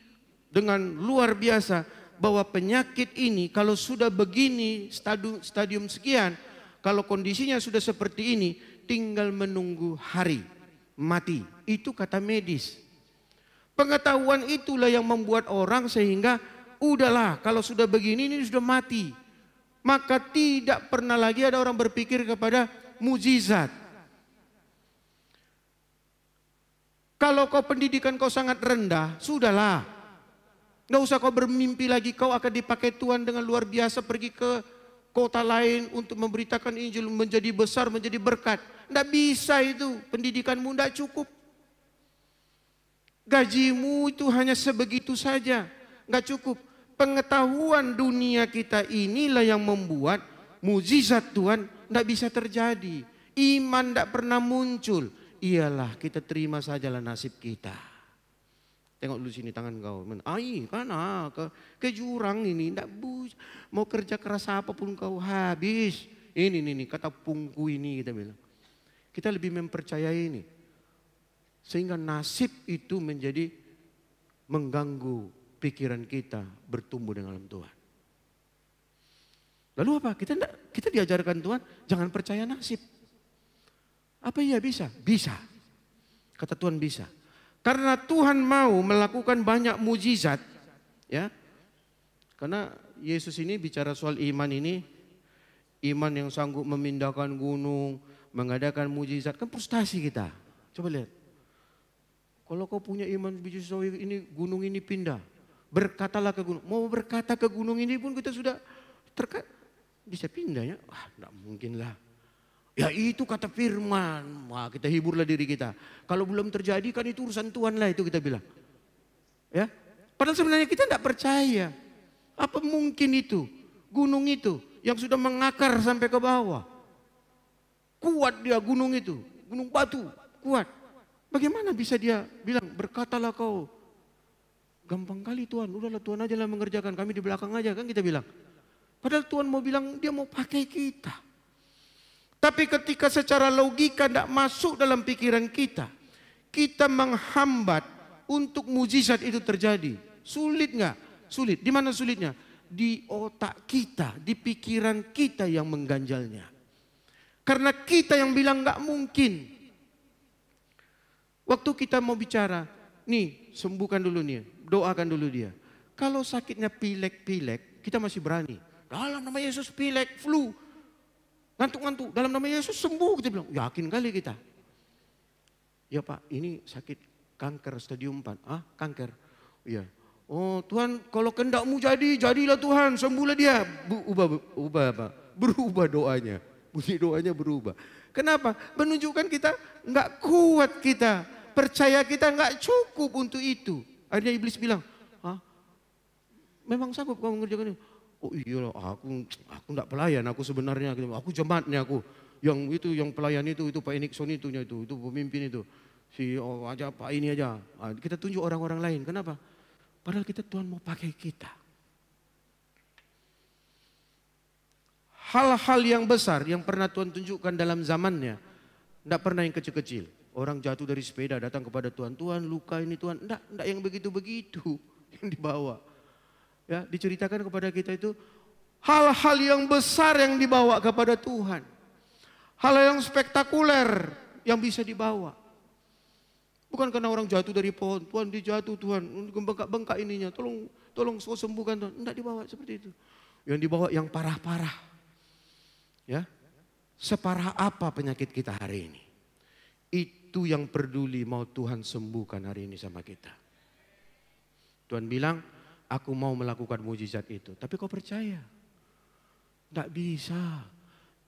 Speaker 1: dengan luar biasa bahwa penyakit ini kalau sudah begini stadium sekian, kalau kondisinya sudah seperti ini, tinggal menunggu hari mati. Itu kata medis. Pengetahuan itulah yang membuat orang sehingga udahlah kalau sudah begini ini sudah mati. Maka tidak pernah lagi ada orang berpikir kepada mujizat. Kalau kau pendidikan kau sangat rendah, sudahlah. Nggak usah kau bermimpi lagi kau akan dipakai Tuhan dengan luar biasa pergi ke kota lain untuk memberitakan Injil menjadi besar, menjadi berkat. Nggak bisa itu, pendidikanmu nggak cukup. Gajimu itu hanya sebegitu saja, nggak cukup. Pengetahuan dunia kita inilah yang membuat mujizat Tuhan nggak bisa terjadi. Iman nggak pernah muncul. Iyalah kita terima sajalah nasib kita. Tengok dulu sini tangan kau. Karena ke jurang ini nggak mau kerja keras apapun kau habis. Ini kata pungku ini kita bilang. Kita lebih mempercayai ini. Sehingga nasib itu menjadi mengganggu pikiran kita bertumbuh dengan dalam Tuhan. Lalu apa? Kita diajarkan Tuhan jangan percaya nasib. Apa iya bisa? Bisa. Kata Tuhan bisa. Karena Tuhan mau melakukan banyak mujizat, ya. Karena Yesus ini bicara soal iman ini, iman yang sanggup memindahkan gunung, mengadakan mujizat, kan frustasi kita. Coba lihat. Kalau kau punya iman biji sawi ini, gunung ini pindah. Berkatalah ke gunung. Mau berkata ke gunung ini pun kita sudah bisa pindah ya. Enggak mungkin lah. Ya itu kata firman. Wah, kita hiburlah diri kita. Kalau belum terjadi kan itu urusan Tuhan lah itu kita bilang. Ya. Padahal sebenarnya kita tidak percaya. Apa mungkin itu? Gunung itu yang sudah mengakar sampai ke bawah. Kuat dia gunung itu. Gunung batu. Kuat. Bagaimana bisa dia bilang berkatalah kau gampang kali Tuhan, udahlah Tuhan aja lah mengerjakan, kami di belakang aja, kan kita bilang. Padahal Tuhan mau bilang dia mau pakai kita. Tapi ketika secara logika tidak masuk dalam pikiran kita, kita menghambat untuk mujizat itu terjadi. Sulit nggak? Sulit. Di mana sulitnya? Di otak kita, di pikiran kita yang mengganjalnya. Karena kita yang bilang nggak mungkin. Waktu kita mau bicara, nih sembuhkan dulu nih, doakan dulu dia. Kalau sakitnya pilek-pilek, kita masih berani. Dalam nama Yesus pilek, flu, ngantuk-ngantuk, dalam nama Yesus sembuh, kita bilang, yakin kali kita. Ya Pak, ini sakit kanker stadium 4. Ah, kanker. Iya. Oh Tuhan, kalau kehendakmu jadilah Tuhan, sembuhlah dia. Berubah doanya. Bunyi doanya berubah. Kenapa? Menunjukkan kita nggak kuat kita. Percaya kita nggak cukup untuk itu. Akhirnya iblis bilang, ah, memang sanggup kamu mengerjakan ini? Oh iya, aku nggak pelayan, aku sebenarnya, aku jemaatnya aku. Yang pelayan itu Pak Enikson itu pemimpin itu. Aja Pak ini aja. Nah, kita tunjuk orang-orang lain. Kenapa? Padahal Tuhan mau pakai kita. Hal-hal yang besar yang pernah Tuhan tunjukkan dalam zamannya, tidak pernah yang kecil-kecil. Orang jatuh dari sepeda datang kepada Tuhan, Tuhan luka ini Tuhan, enggak yang begitu-begitu yang dibawa. Ya, diceritakan kepada kita itu hal-hal yang besar yang dibawa kepada Tuhan. Hal yang spektakuler yang bisa dibawa. Bukan karena orang jatuh dari pohon, Tuhan dia jatuh Tuhan, bengkak-bengkak ininya, tolong sembuhkan Tuhan. Enggak dibawa seperti itu. Yang dibawa yang parah-parah. Ya. Separah apa penyakit kita hari ini? Itu yang peduli mau Tuhan sembuhkan hari ini sama kita. Tuhan bilang, aku mau melakukan mujizat itu. Tapi kau percaya? Tidak bisa.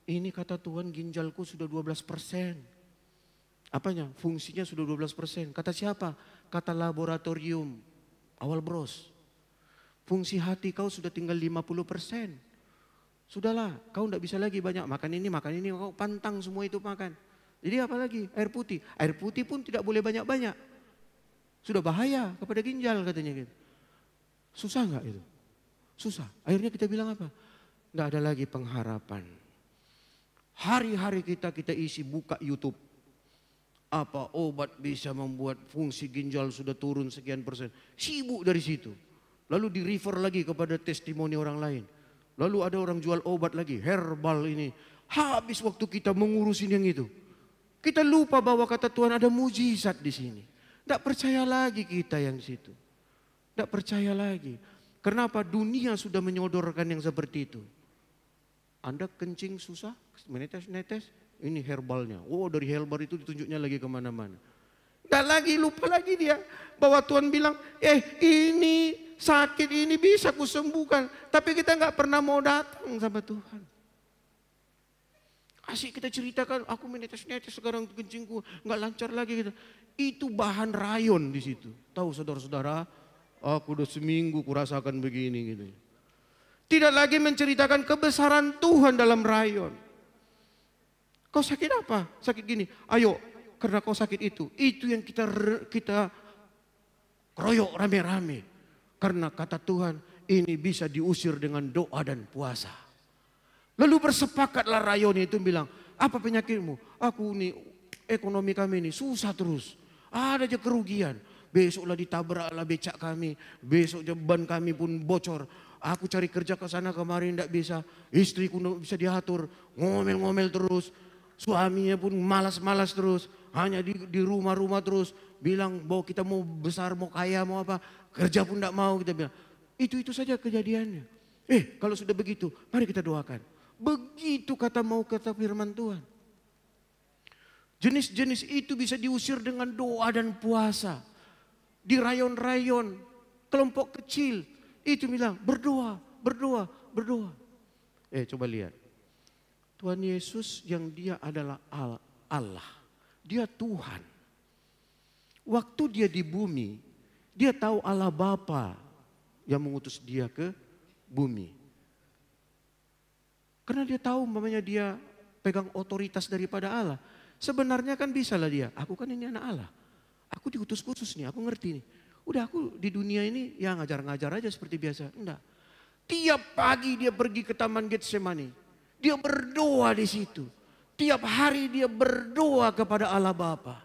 Speaker 1: Ini kata Tuhan ginjalku sudah 12%. Apanya? Fungsinya sudah 12%. Kata siapa? Kata laboratorium. Awal bros. Fungsi hati kau sudah tinggal 50%. Sudahlah, kau tidak bisa lagi banyak makan ini, kau pantang semua itu makan. Jadi apa lagi? Air putih. Air putih pun tidak boleh banyak-banyak. Sudah bahaya kepada ginjal katanya gitu. Susah nggak itu? Susah. Akhirnya kita bilang apa? Nggak ada lagi pengharapan. Hari-hari kita isi buka YouTube. Apa obat bisa membuat fungsi ginjal sudah turun sekian persen. Sibuk dari situ. Lalu di-refer lagi kepada testimoni orang lain. Lalu ada orang jual obat lagi, herbal ini. Habis waktu kita mengurusin yang itu. Kita lupa bahwa kata Tuhan ada mujizat di sini. Tidak percaya lagi kita yang situ. Tidak percaya lagi. Kenapa? Dunia sudah menyodorkan yang seperti itu. Anda kencing susah, menetes-netes, ini herbalnya. Oh dari herbal itu ditunjuknya lagi kemana-mana. Tidak lagi, lupa lagi dia. Bahwa Tuhan bilang, ini sakit ini bisa kusembuhkan. Tapi kita nggak pernah mau datang sama Tuhan. Asik kita ceritakan, aku menetes-netes sekarang kencingku nggak lancar lagi. Gitu. Itu bahan rayon di situ. Tahu saudara-saudara, aku udah seminggu kurasakan begini gitu. Tidak lagi menceritakan kebesaran Tuhan dalam rayon. Kau sakit apa? Sakit gini. Ayo, karena kau sakit itu yang kita keroyok rame-rame. Karena kata Tuhan, ini bisa diusir dengan doa dan puasa. Lalu bersepakatlah rayon itu bilang, apa penyakitmu? Aku nih, ekonomi kami ini susah terus. Ada aja kerugian. Besoklah ditabraklah becak kami. Besok ban kami pun bocor. Aku cari kerja ke sana kemarin tidak bisa. Istriku tidak bisa diatur. Ngomel-ngomel terus. Suaminya pun malas-malas terus. Hanya di rumah-rumah terus. Bilang bahwa kita mau besar, mau kaya, mau apa. Kerja pun tidak mau kita bilang. Itu saja kejadiannya. Kalau sudah begitu, mari kita doakan. Begitu kata firman Tuhan. Jenis-jenis itu bisa diusir dengan doa dan puasa. Di rayon-rayon, kelompok kecil. Itu bilang berdoa. Coba lihat. Tuhan Yesus yang dia adalah Allah. Dia Tuhan. Waktu dia di bumi, dia tahu Allah Bapa yang mengutus dia ke bumi. Karena dia tahu mamanya dia pegang otoritas daripada Allah. Sebenarnya kan bisa lah dia, aku kan ini anak Allah. Aku diutus khusus nih, aku ngerti nih. Udah aku di dunia ini ya ngajar-ngajar aja seperti biasa. Enggak. Tiap pagi dia pergi ke Taman Getsemani. Dia berdoa di situ. Tiap hari dia berdoa kepada Allah Bapa.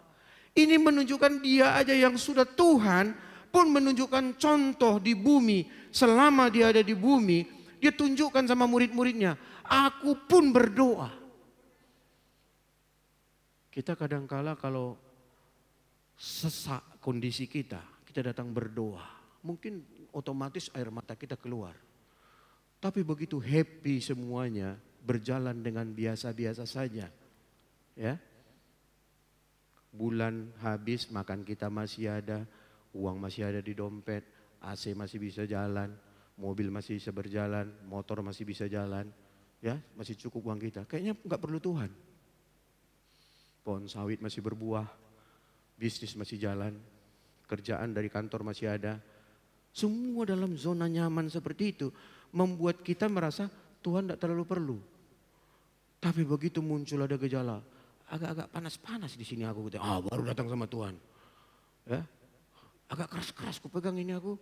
Speaker 1: Ini menunjukkan dia aja yang sudah Tuhan pun menunjukkan contoh di bumi. Selama dia ada di bumi, dia tunjukkan sama murid-muridnya. Aku pun berdoa. Kita kadangkala kalau sesak kondisi kita datang berdoa. Mungkin otomatis air mata kita keluar. Tapi begitu happy semuanya, berjalan dengan biasa-biasa saja. Ya. Bulan habis, makan kita masih ada, uang masih ada di dompet, AC masih bisa jalan, mobil masih bisa berjalan, motor masih bisa jalan. Ya, masih cukup uang kita. Kayaknya enggak perlu Tuhan. Pohon sawit masih berbuah, bisnis masih jalan, kerjaan dari kantor masih ada. Semua dalam zona nyaman seperti itu membuat kita merasa Tuhan tidak terlalu perlu. Tapi begitu muncul ada gejala, agak-agak panas-panas di sini aku, baru datang sama Tuhan. Ya, agak keras-keras ku pegang ini aku,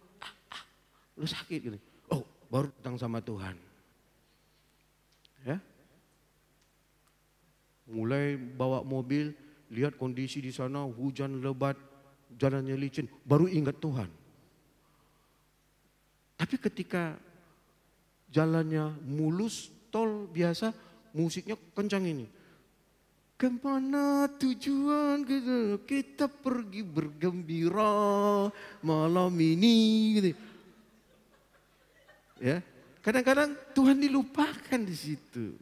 Speaker 1: lu sakit gitu. Oh, baru datang sama Tuhan. Ya, mulai bawa mobil, lihat kondisi di sana hujan lebat, jalannya licin, baru ingat Tuhan. Tapi ketika jalannya mulus, tol biasa, musiknya kencang ini. Kemana tujuan kita pergi bergembira malam ini gitu. Ya, kadang-kadang Tuhan dilupakan di situ.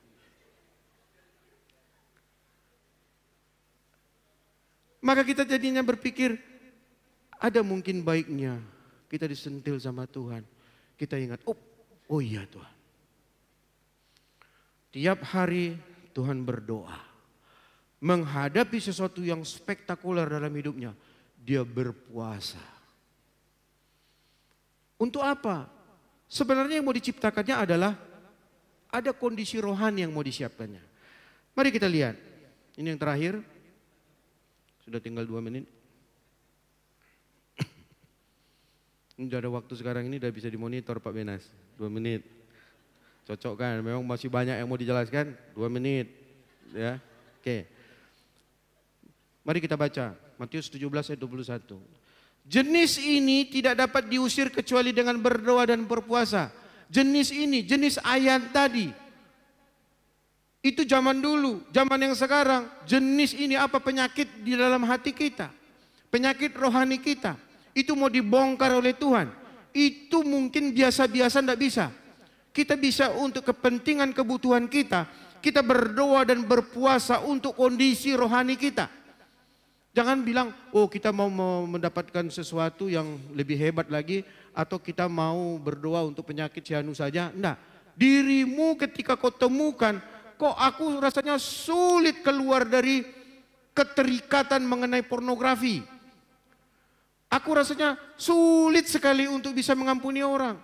Speaker 1: Maka kita jadinya berpikir, ada mungkin baiknya kita disentil sama Tuhan. Kita ingat, oh iya Tuhan. Tiap hari Tuhan berdoa. Menghadapi sesuatu yang spektakuler dalam hidupnya, dia berpuasa. Untuk apa? Sebenarnya yang mau diciptakannya adalah ada kondisi rohani yang mau disiapkannya. Mari kita lihat. Ini yang terakhir. Sudah tinggal 2 menit. Ini sudah ada waktu sekarang ini, sudah bisa dimonitor Pak Benas. 2 menit. Cocok kan? Memang masih banyak yang mau dijelaskan. 2 menit. Ya, oke. Mari kita baca. Matius 17 ayat 21. Jenis ini tidak dapat diusir kecuali dengan berdoa dan berpuasa. Jenis ini, jenis ayat tadi. Itu zaman dulu, zaman yang sekarang. Jenis ini apa? Penyakit di dalam hati kita. Penyakit rohani kita. Itu mau dibongkar oleh Tuhan. Itu mungkin biasa-biasa tidak bisa. Kita bisa untuk kepentingan kebutuhan kita. Kita berdoa dan berpuasa untuk kondisi rohani kita. Jangan bilang, oh kita mau mendapatkan sesuatu yang lebih hebat lagi. Atau kita mau berdoa untuk penyakit syahnu saja. Enggak. Dirimu ketika kau temukan, kok aku rasanya sulit keluar dari keterikatan mengenai pornografi. Aku rasanya sulit sekali untuk bisa mengampuni orang.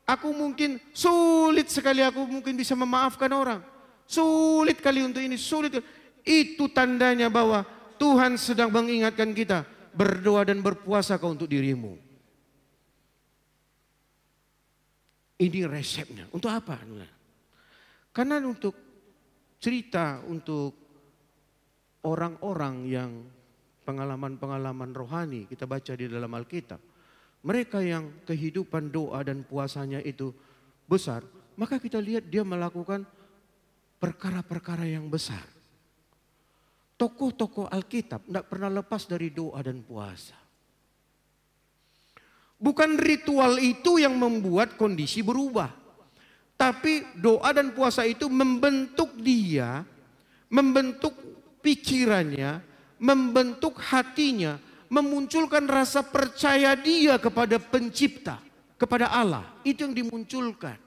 Speaker 1: Aku mungkin sulit sekali aku mungkin bisa memaafkan orang. Sulit kali untuk ini, sulit. Itu tandanya bahwa Tuhan sedang mengingatkan kita, berdoa dan berpuasa kau untuk dirimu. Ini resepnya. Untuk apa? Karena untuk cerita untuk orang-orang yang pengalaman-pengalaman rohani kita baca di dalam Alkitab. Mereka yang kehidupan doa dan puasanya itu besar, maka kita lihat dia melakukan perkara-perkara yang besar. Tokoh-tokoh Alkitab tidak pernah lepas dari doa dan puasa. Bukan ritual itu yang membuat kondisi berubah. Tapi doa dan puasa itu membentuk dia, membentuk pikirannya, membentuk hatinya, memunculkan rasa percaya dia kepada pencipta, kepada Allah. Itu yang dimunculkan.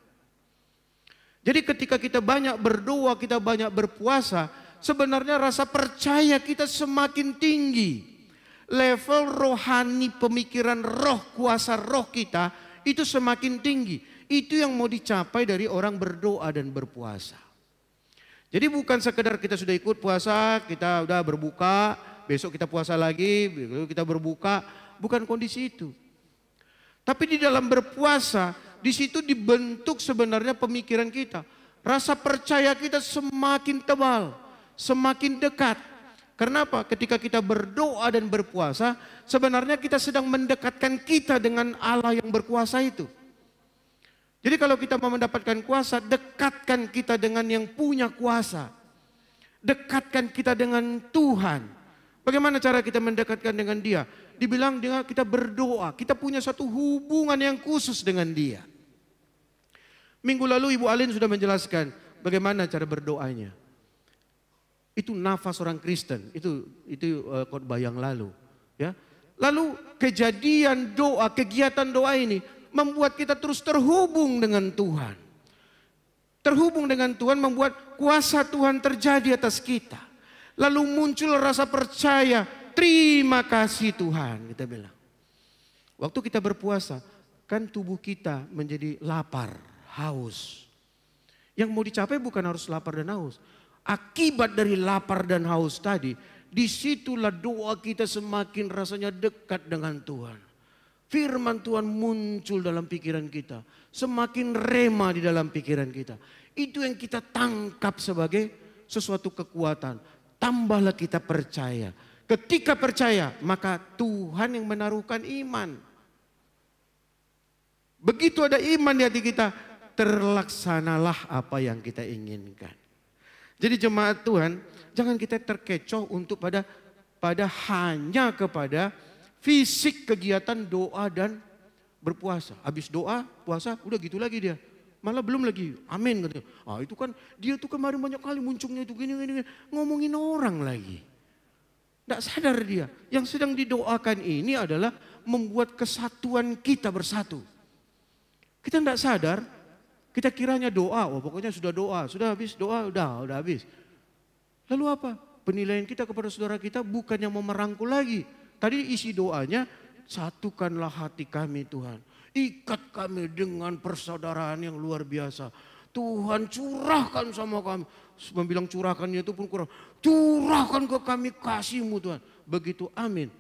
Speaker 1: Jadi ketika kita banyak berdoa, kita banyak berpuasa, sebenarnya rasa percaya kita semakin tinggi. Level rohani pemikiran roh, kuasa roh kita itu semakin tinggi. Itu yang mau dicapai dari orang berdoa dan berpuasa. Jadi bukan sekedar kita sudah ikut puasa, kita udah berbuka, besok kita puasa lagi, kita berbuka. Bukan kondisi itu. Tapi di dalam berpuasa, di situ dibentuk sebenarnya pemikiran kita. Rasa percaya kita semakin tebal, semakin dekat. Karena apa? Ketika kita berdoa dan berpuasa, sebenarnya kita sedang mendekatkan kita dengan Allah yang berkuasa itu. Jadi kalau kita mau mendapatkan kuasa, dekatkan kita dengan yang punya kuasa. Dekatkan kita dengan Tuhan. Bagaimana cara kita mendekatkan dengan Dia? Dibilang dengan kita berdoa, kita punya satu hubungan yang khusus dengan Dia. Minggu lalu Ibu Alin sudah menjelaskan bagaimana cara berdoanya. Itu nafas orang Kristen, itu khotbah yang lalu. Ya. Lalu kejadian doa, kegiatan doa ini membuat kita terus terhubung dengan Tuhan. Terhubung dengan Tuhan membuat kuasa Tuhan terjadi atas kita. Lalu muncul rasa percaya, terima kasih Tuhan, kita bilang. Waktu kita berpuasa, kan tubuh kita menjadi lapar, haus. Yang mau dicapai bukan harus lapar dan haus. Akibat dari lapar dan haus tadi, disitulah doa kita semakin rasanya dekat dengan Tuhan. Firman Tuhan muncul dalam pikiran kita. Semakin rema di dalam pikiran kita. Itu yang kita tangkap sebagai sesuatu kekuatan. Tambahlah kita percaya. Ketika percaya, maka Tuhan yang menaruhkan iman. Begitu ada iman di hati kita, terlaksanalah apa yang kita inginkan. Jadi jemaat Tuhan, jangan kita terkecoh untuk pada hanya kepada fisik kegiatan doa dan berpuasa. Habis doa, puasa, udah gitu lagi dia. Malah belum lagi, amin katanya. Itu kan, dia tuh kemarin banyak kali munculnya itu gini, ngomongin orang lagi. Tidak sadar dia, yang sedang didoakan ini adalah membuat kesatuan kita bersatu. Kita tidak sadar, kita kiranya doa, pokoknya sudah doa, sudah habis doa, udah habis. Lalu apa? Penilaian kita kepada saudara kita bukannya mau merangkul lagi. Tadi isi doanya, satukanlah hati kami Tuhan. Ikat kami dengan persaudaraan yang luar biasa. Tuhan curahkan sama kami. Membilang curahkannya itu pun kurang. Curahkan ke kami kasih-Mu Tuhan. Begitu amin.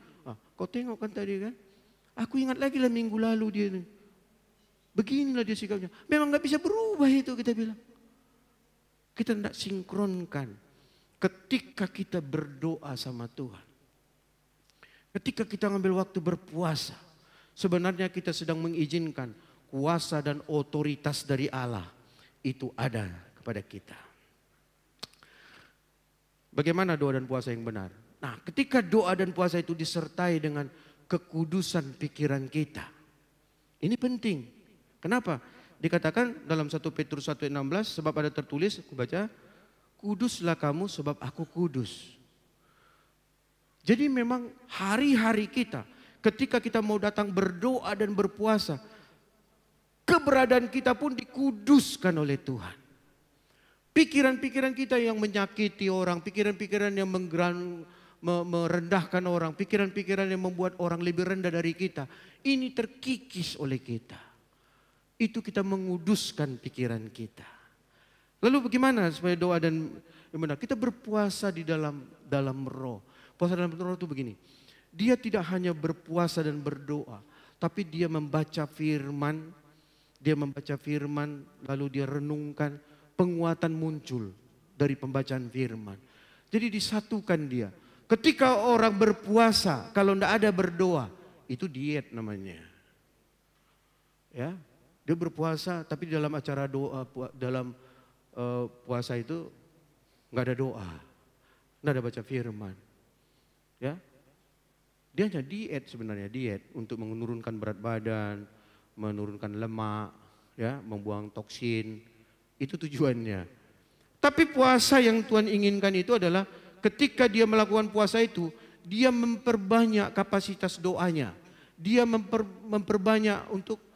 Speaker 1: Kau tengok kan tadi kan. Aku ingat lagi lah minggu lalu dia ini. Beginilah dia sikapnya. Memang gak bisa berubah itu kita bilang. Kita tidak sinkronkan. Ketika kita berdoa sama Tuhan. Ketika kita ngambil waktu berpuasa. Sebenarnya kita sedang mengizinkan kuasa dan otoritas dari Allah. Itu ada kepada kita. Bagaimana doa dan puasa yang benar? Nah, ketika doa dan puasa itu disertai dengan kekudusan pikiran kita. Ini penting. Kenapa? Dikatakan dalam 1 Petrus 1:16, sebab ada tertulis, aku baca, kuduslah kamu sebab aku kudus. Jadi memang hari-hari kita, ketika kita mau datang berdoa dan berpuasa, keberadaan kita pun dikuduskan oleh Tuhan. Pikiran-pikiran kita yang menyakiti orang, pikiran-pikiran yang merendahkan orang, pikiran-pikiran yang membuat orang lebih rendah dari kita, ini terkikis oleh kita. Itu kita menguduskan pikiran kita. Lalu bagaimana supaya doa dan benar? Kita berpuasa di dalam roh. Puasa dalam roh itu begini. Dia tidak hanya berpuasa dan berdoa, tapi dia membaca firman. Dia membaca firman, lalu dia renungkan, penguatan muncul dari pembacaan firman. Jadi disatukan dia. Ketika orang berpuasa, kalau tidak ada berdoa, itu diet namanya. Ya. Dia berpuasa tapi dalam acara doa, dalam puasa itu nggak ada doa, nggak ada baca firman, ya. Dia hanya diet sebenarnya, diet untuk menurunkan berat badan, menurunkan lemak, ya, membuang toksin, itu tujuannya. Tapi puasa yang Tuhan inginkan itu adalah ketika dia melakukan puasa itu, dia memperbanyak kapasitas doanya, dia memperbanyak untuk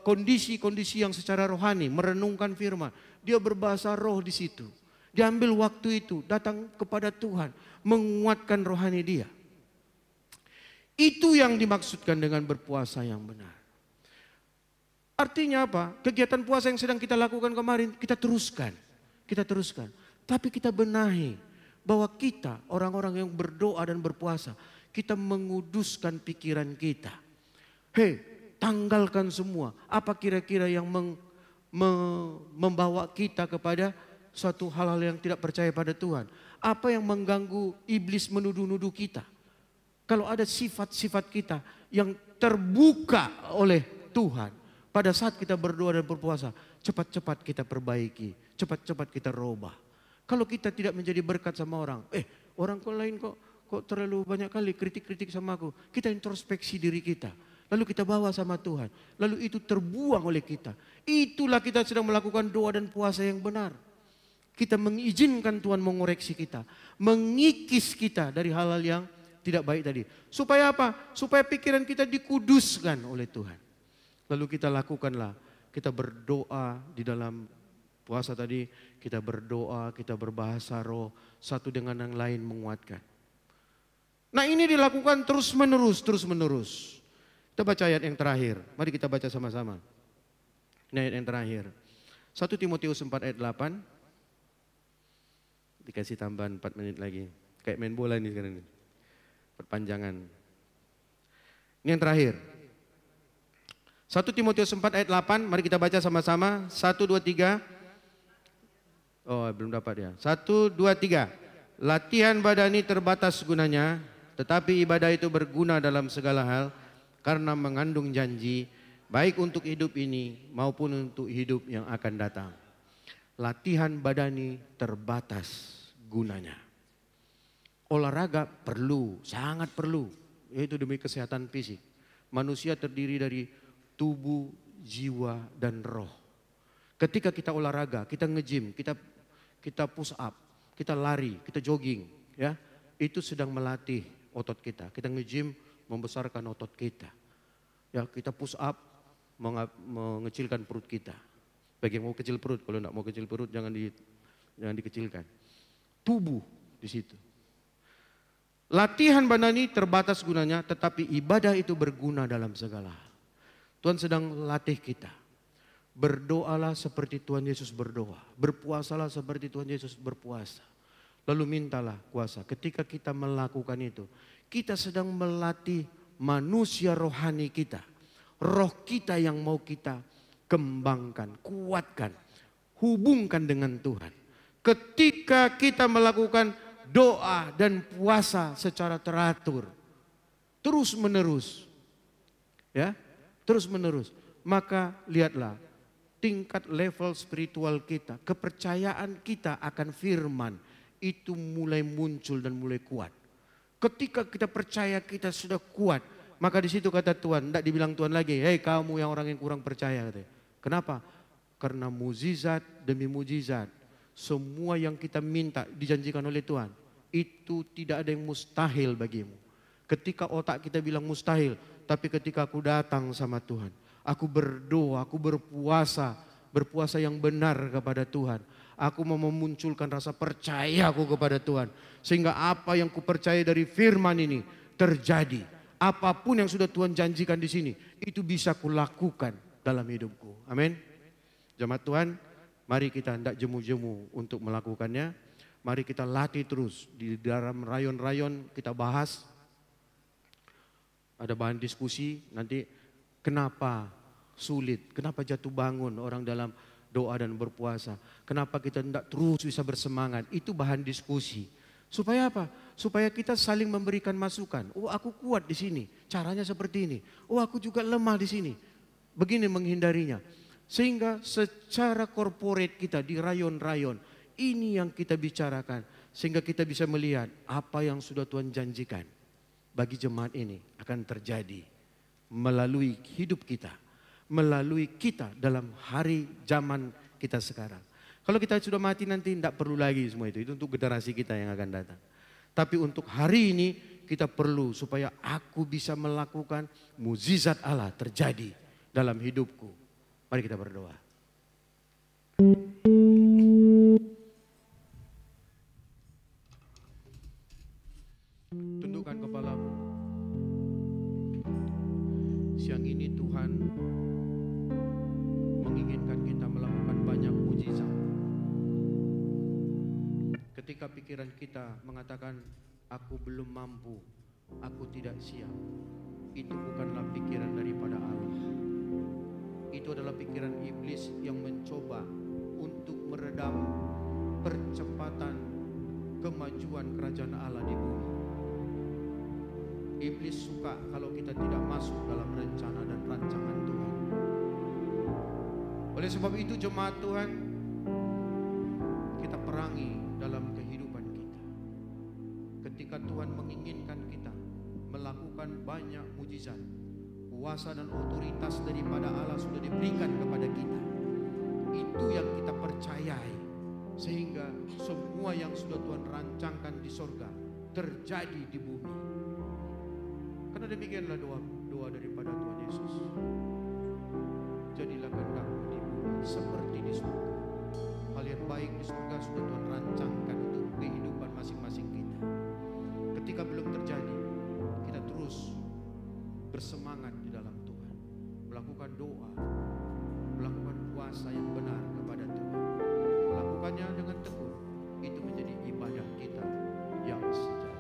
Speaker 1: kondisi-kondisi yang secara rohani, merenungkan firman. Dia berbahasa roh di situ. Dia ambil waktu itu, datang kepada Tuhan, menguatkan rohani dia. Itu yang dimaksudkan dengan berpuasa yang benar. Artinya apa? Kegiatan puasa yang sedang kita lakukan kemarin, kita teruskan. Kita teruskan. Tapi kita benahi bahwa kita, orang-orang yang berdoa dan berpuasa, kita menguduskan pikiran kita. Hei, tanggalkan semua. Apa kira-kira yang membawa kita kepada suatu hal-hal yang tidak percaya pada Tuhan? Apa yang mengganggu iblis menuduh-nuduh kita? Kalau ada sifat-sifat kita yang terbuka oleh Tuhan pada saat kita berdoa dan berpuasa, cepat-cepat kita perbaiki, cepat-cepat kita robah. Kalau kita tidak menjadi berkat sama orang, orang lain kok terlalu banyak kali kritik-kritik sama aku. Kita introspeksi diri kita. Lalu kita bawa sama Tuhan. Lalu itu terbuang oleh kita. Itulah kita sedang melakukan doa dan puasa yang benar. Kita mengizinkan Tuhan mengoreksi kita. Mengikis kita dari hal-hal yang tidak baik tadi. Supaya apa? Supaya pikiran kita dikuduskan oleh Tuhan. Lalu kita lakukanlah. Kita berdoa di dalam puasa tadi. Kita berdoa, kita berbahasa roh. Satu dengan yang lain menguatkan. Nah ini dilakukan terus menerus. Kita baca ayat yang terakhir. Mari kita baca sama-sama. Ini ayat yang terakhir. 1 Timotius 4 ayat 8. Dikasih tambahan 4 menit lagi. Kayak main bola ini sekarang. Perpanjangan. Ini yang terakhir. 1 Timotius 4 ayat 8. Mari kita baca sama-sama. 1, 2, 3. Oh belum dapat ya. 1, 2, 3. Latihan badani terbatas gunanya. Tetapi ibadah itu berguna dalam segala hal. Karena mengandung janji, baik untuk hidup ini maupun untuk hidup yang akan datang. Latihan badani terbatas gunanya. Olahraga perlu, sangat perlu, yaitu demi kesehatan fisik. Manusia terdiri dari tubuh, jiwa, dan roh. Ketika kita olahraga, kita nge-gym, kita push up, kita lari, kita jogging, ya, itu sedang melatih otot kita. Kita nge-gym, membesarkan otot kita. Ya, kita push up, mengecilkan perut kita. Bagi yang mau kecil perut, kalau tidak mau kecil perut jangan dikecilkan. Tubuh di situ. Latihan badani terbatas gunanya, tetapi ibadah itu berguna dalam segala hal. Tuhan sedang latih kita. Berdoalah seperti Tuhan Yesus berdoa. Berpuasalah seperti Tuhan Yesus berpuasa. Lalu mintalah kuasa. Ketika kita melakukan itu, kita sedang melatih manusia rohani kita. Roh kita yang mau kita kembangkan, kuatkan, hubungkan dengan Tuhan. Ketika kita melakukan doa dan puasa secara teratur, terus menerus, ya, terus menerus, maka lihatlah tingkat level spiritual kita, kepercayaan kita akan firman itu mulai muncul dan mulai kuat. Ketika kita percaya kita sudah kuat, maka di situ kata Tuhan, tidak dibilang Tuhan lagi, hei kamu yang orang yang kurang percaya. Katanya. Kenapa? Karena mujizat demi mujizat, semua yang kita minta dijanjikan oleh Tuhan, itu tidak ada yang mustahil bagimu. Ketika otak kita bilang mustahil, tapi ketika aku datang sama Tuhan, aku berdoa, aku berpuasa yang benar kepada Tuhan. Aku mau memunculkan rasa percayaku kepada Tuhan. Sehingga apa yang kupercaya dari firman ini terjadi. Apapun yang sudah Tuhan janjikan di sini, itu bisa kulakukan dalam hidupku. Amin. Jemaat Tuhan, mari kita tidak jemu-jemu untuk melakukannya. Mari kita latih terus. Di dalam rayon-rayon kita bahas. Ada bahan diskusi nanti kenapa sulit, kenapa jatuh bangun orang dalam doa dan berpuasa. Kenapa kita tidak terus bisa bersemangat. Itu bahan diskusi. Supaya apa? Supaya kita saling memberikan masukan. Oh aku kuat di sini. Caranya seperti ini. Oh aku juga lemah di sini. Begini menghindarinya. Sehingga secara korporat kita di rayon-rayon. Ini yang kita bicarakan. Sehingga kita bisa melihat apa yang sudah Tuhan janjikan. Bagi jemaat ini akan terjadi. Melalui hidup kita. Melalui kita dalam hari zaman kita sekarang. Kalau kita sudah mati nanti tidak perlu lagi semua itu. Itu untuk generasi kita yang akan datang. Tapi untuk hari ini kita perlu supaya aku bisa melakukan mukjizat Allah terjadi dalam hidupku. Mari kita berdoa. Tundukkan kepalamu. Siang ini Tuhan menginginkan kita melakukan banyak mukjizat. Ketika pikiran kita mengatakan aku belum mampu, aku tidak siap. itu bukanlah pikiran daripada Allah. Itu adalah pikiran iblis yang mencoba untuk meredam percepatan kemajuan kerajaan Allah di bumi. Iblis suka kalau kita tidak masuk dalam rencana dan rancangan Tuhan. Oleh sebab itu jemaat Tuhan, kita perangi dalam kehidupan kita. Ketika Tuhan menginginkan kita melakukan banyak mujizat, kuasa dan otoritas daripada Allah sudah diberikan kepada kita. Itu yang kita percayai, sehingga semua yang sudah Tuhan rancangkan di sorga terjadi di bumi. Karena demikianlah doa daripada Tuhan Yesus. Jadilah kehendak-Mu di bumi seperti di surga. Hal yang baik di surga sudah Tuhan rancangkan untuk kehidupan masing-masing kita. Ketika belum terjadi, kita terus bersemangat di dalam Tuhan, melakukan doa, melakukan puasa yang benar kepada Tuhan, melakukannya dengan tekun. Itu menjadi ibadah kita yang sejati.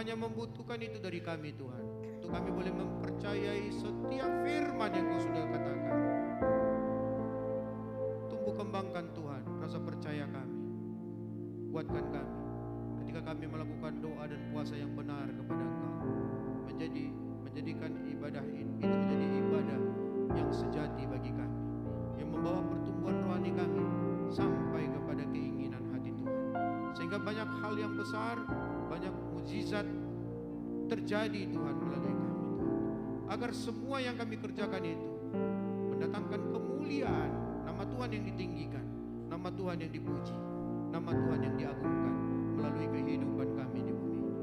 Speaker 1: Hanya membutuhkan itu dari kami Tuhan, untuk kami boleh mempercayai setiap firman yang Kau sudah katakan. Tumbuh kembangkan Tuhan rasa percaya kami, kuatkan kami ketika kami melakukan doa dan puasa yang benar kepada Engkau, menjadikan ibadah ini itu menjadi ibadah yang sejati bagi kami, yang membawa pertumbuhan rohani kami sampai kepada keinginan hati Tuhan, sehingga banyak hal yang besar, banyak mujizat terjadi Tuhan melalui kami Tuhan. Agar semua yang kami kerjakan itu mendatangkan kemuliaan, nama Tuhan yang ditinggikan, nama Tuhan yang dipuji, nama Tuhan yang diagungkan melalui kehidupan kami di bumi ini.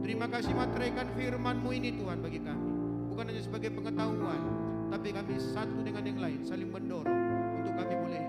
Speaker 1: Terima kasih materaikan firman-Mu ini Tuhan bagi kami, bukan hanya sebagai pengetahuan, tapi kami satu dengan yang lain saling mendorong untuk kami boleh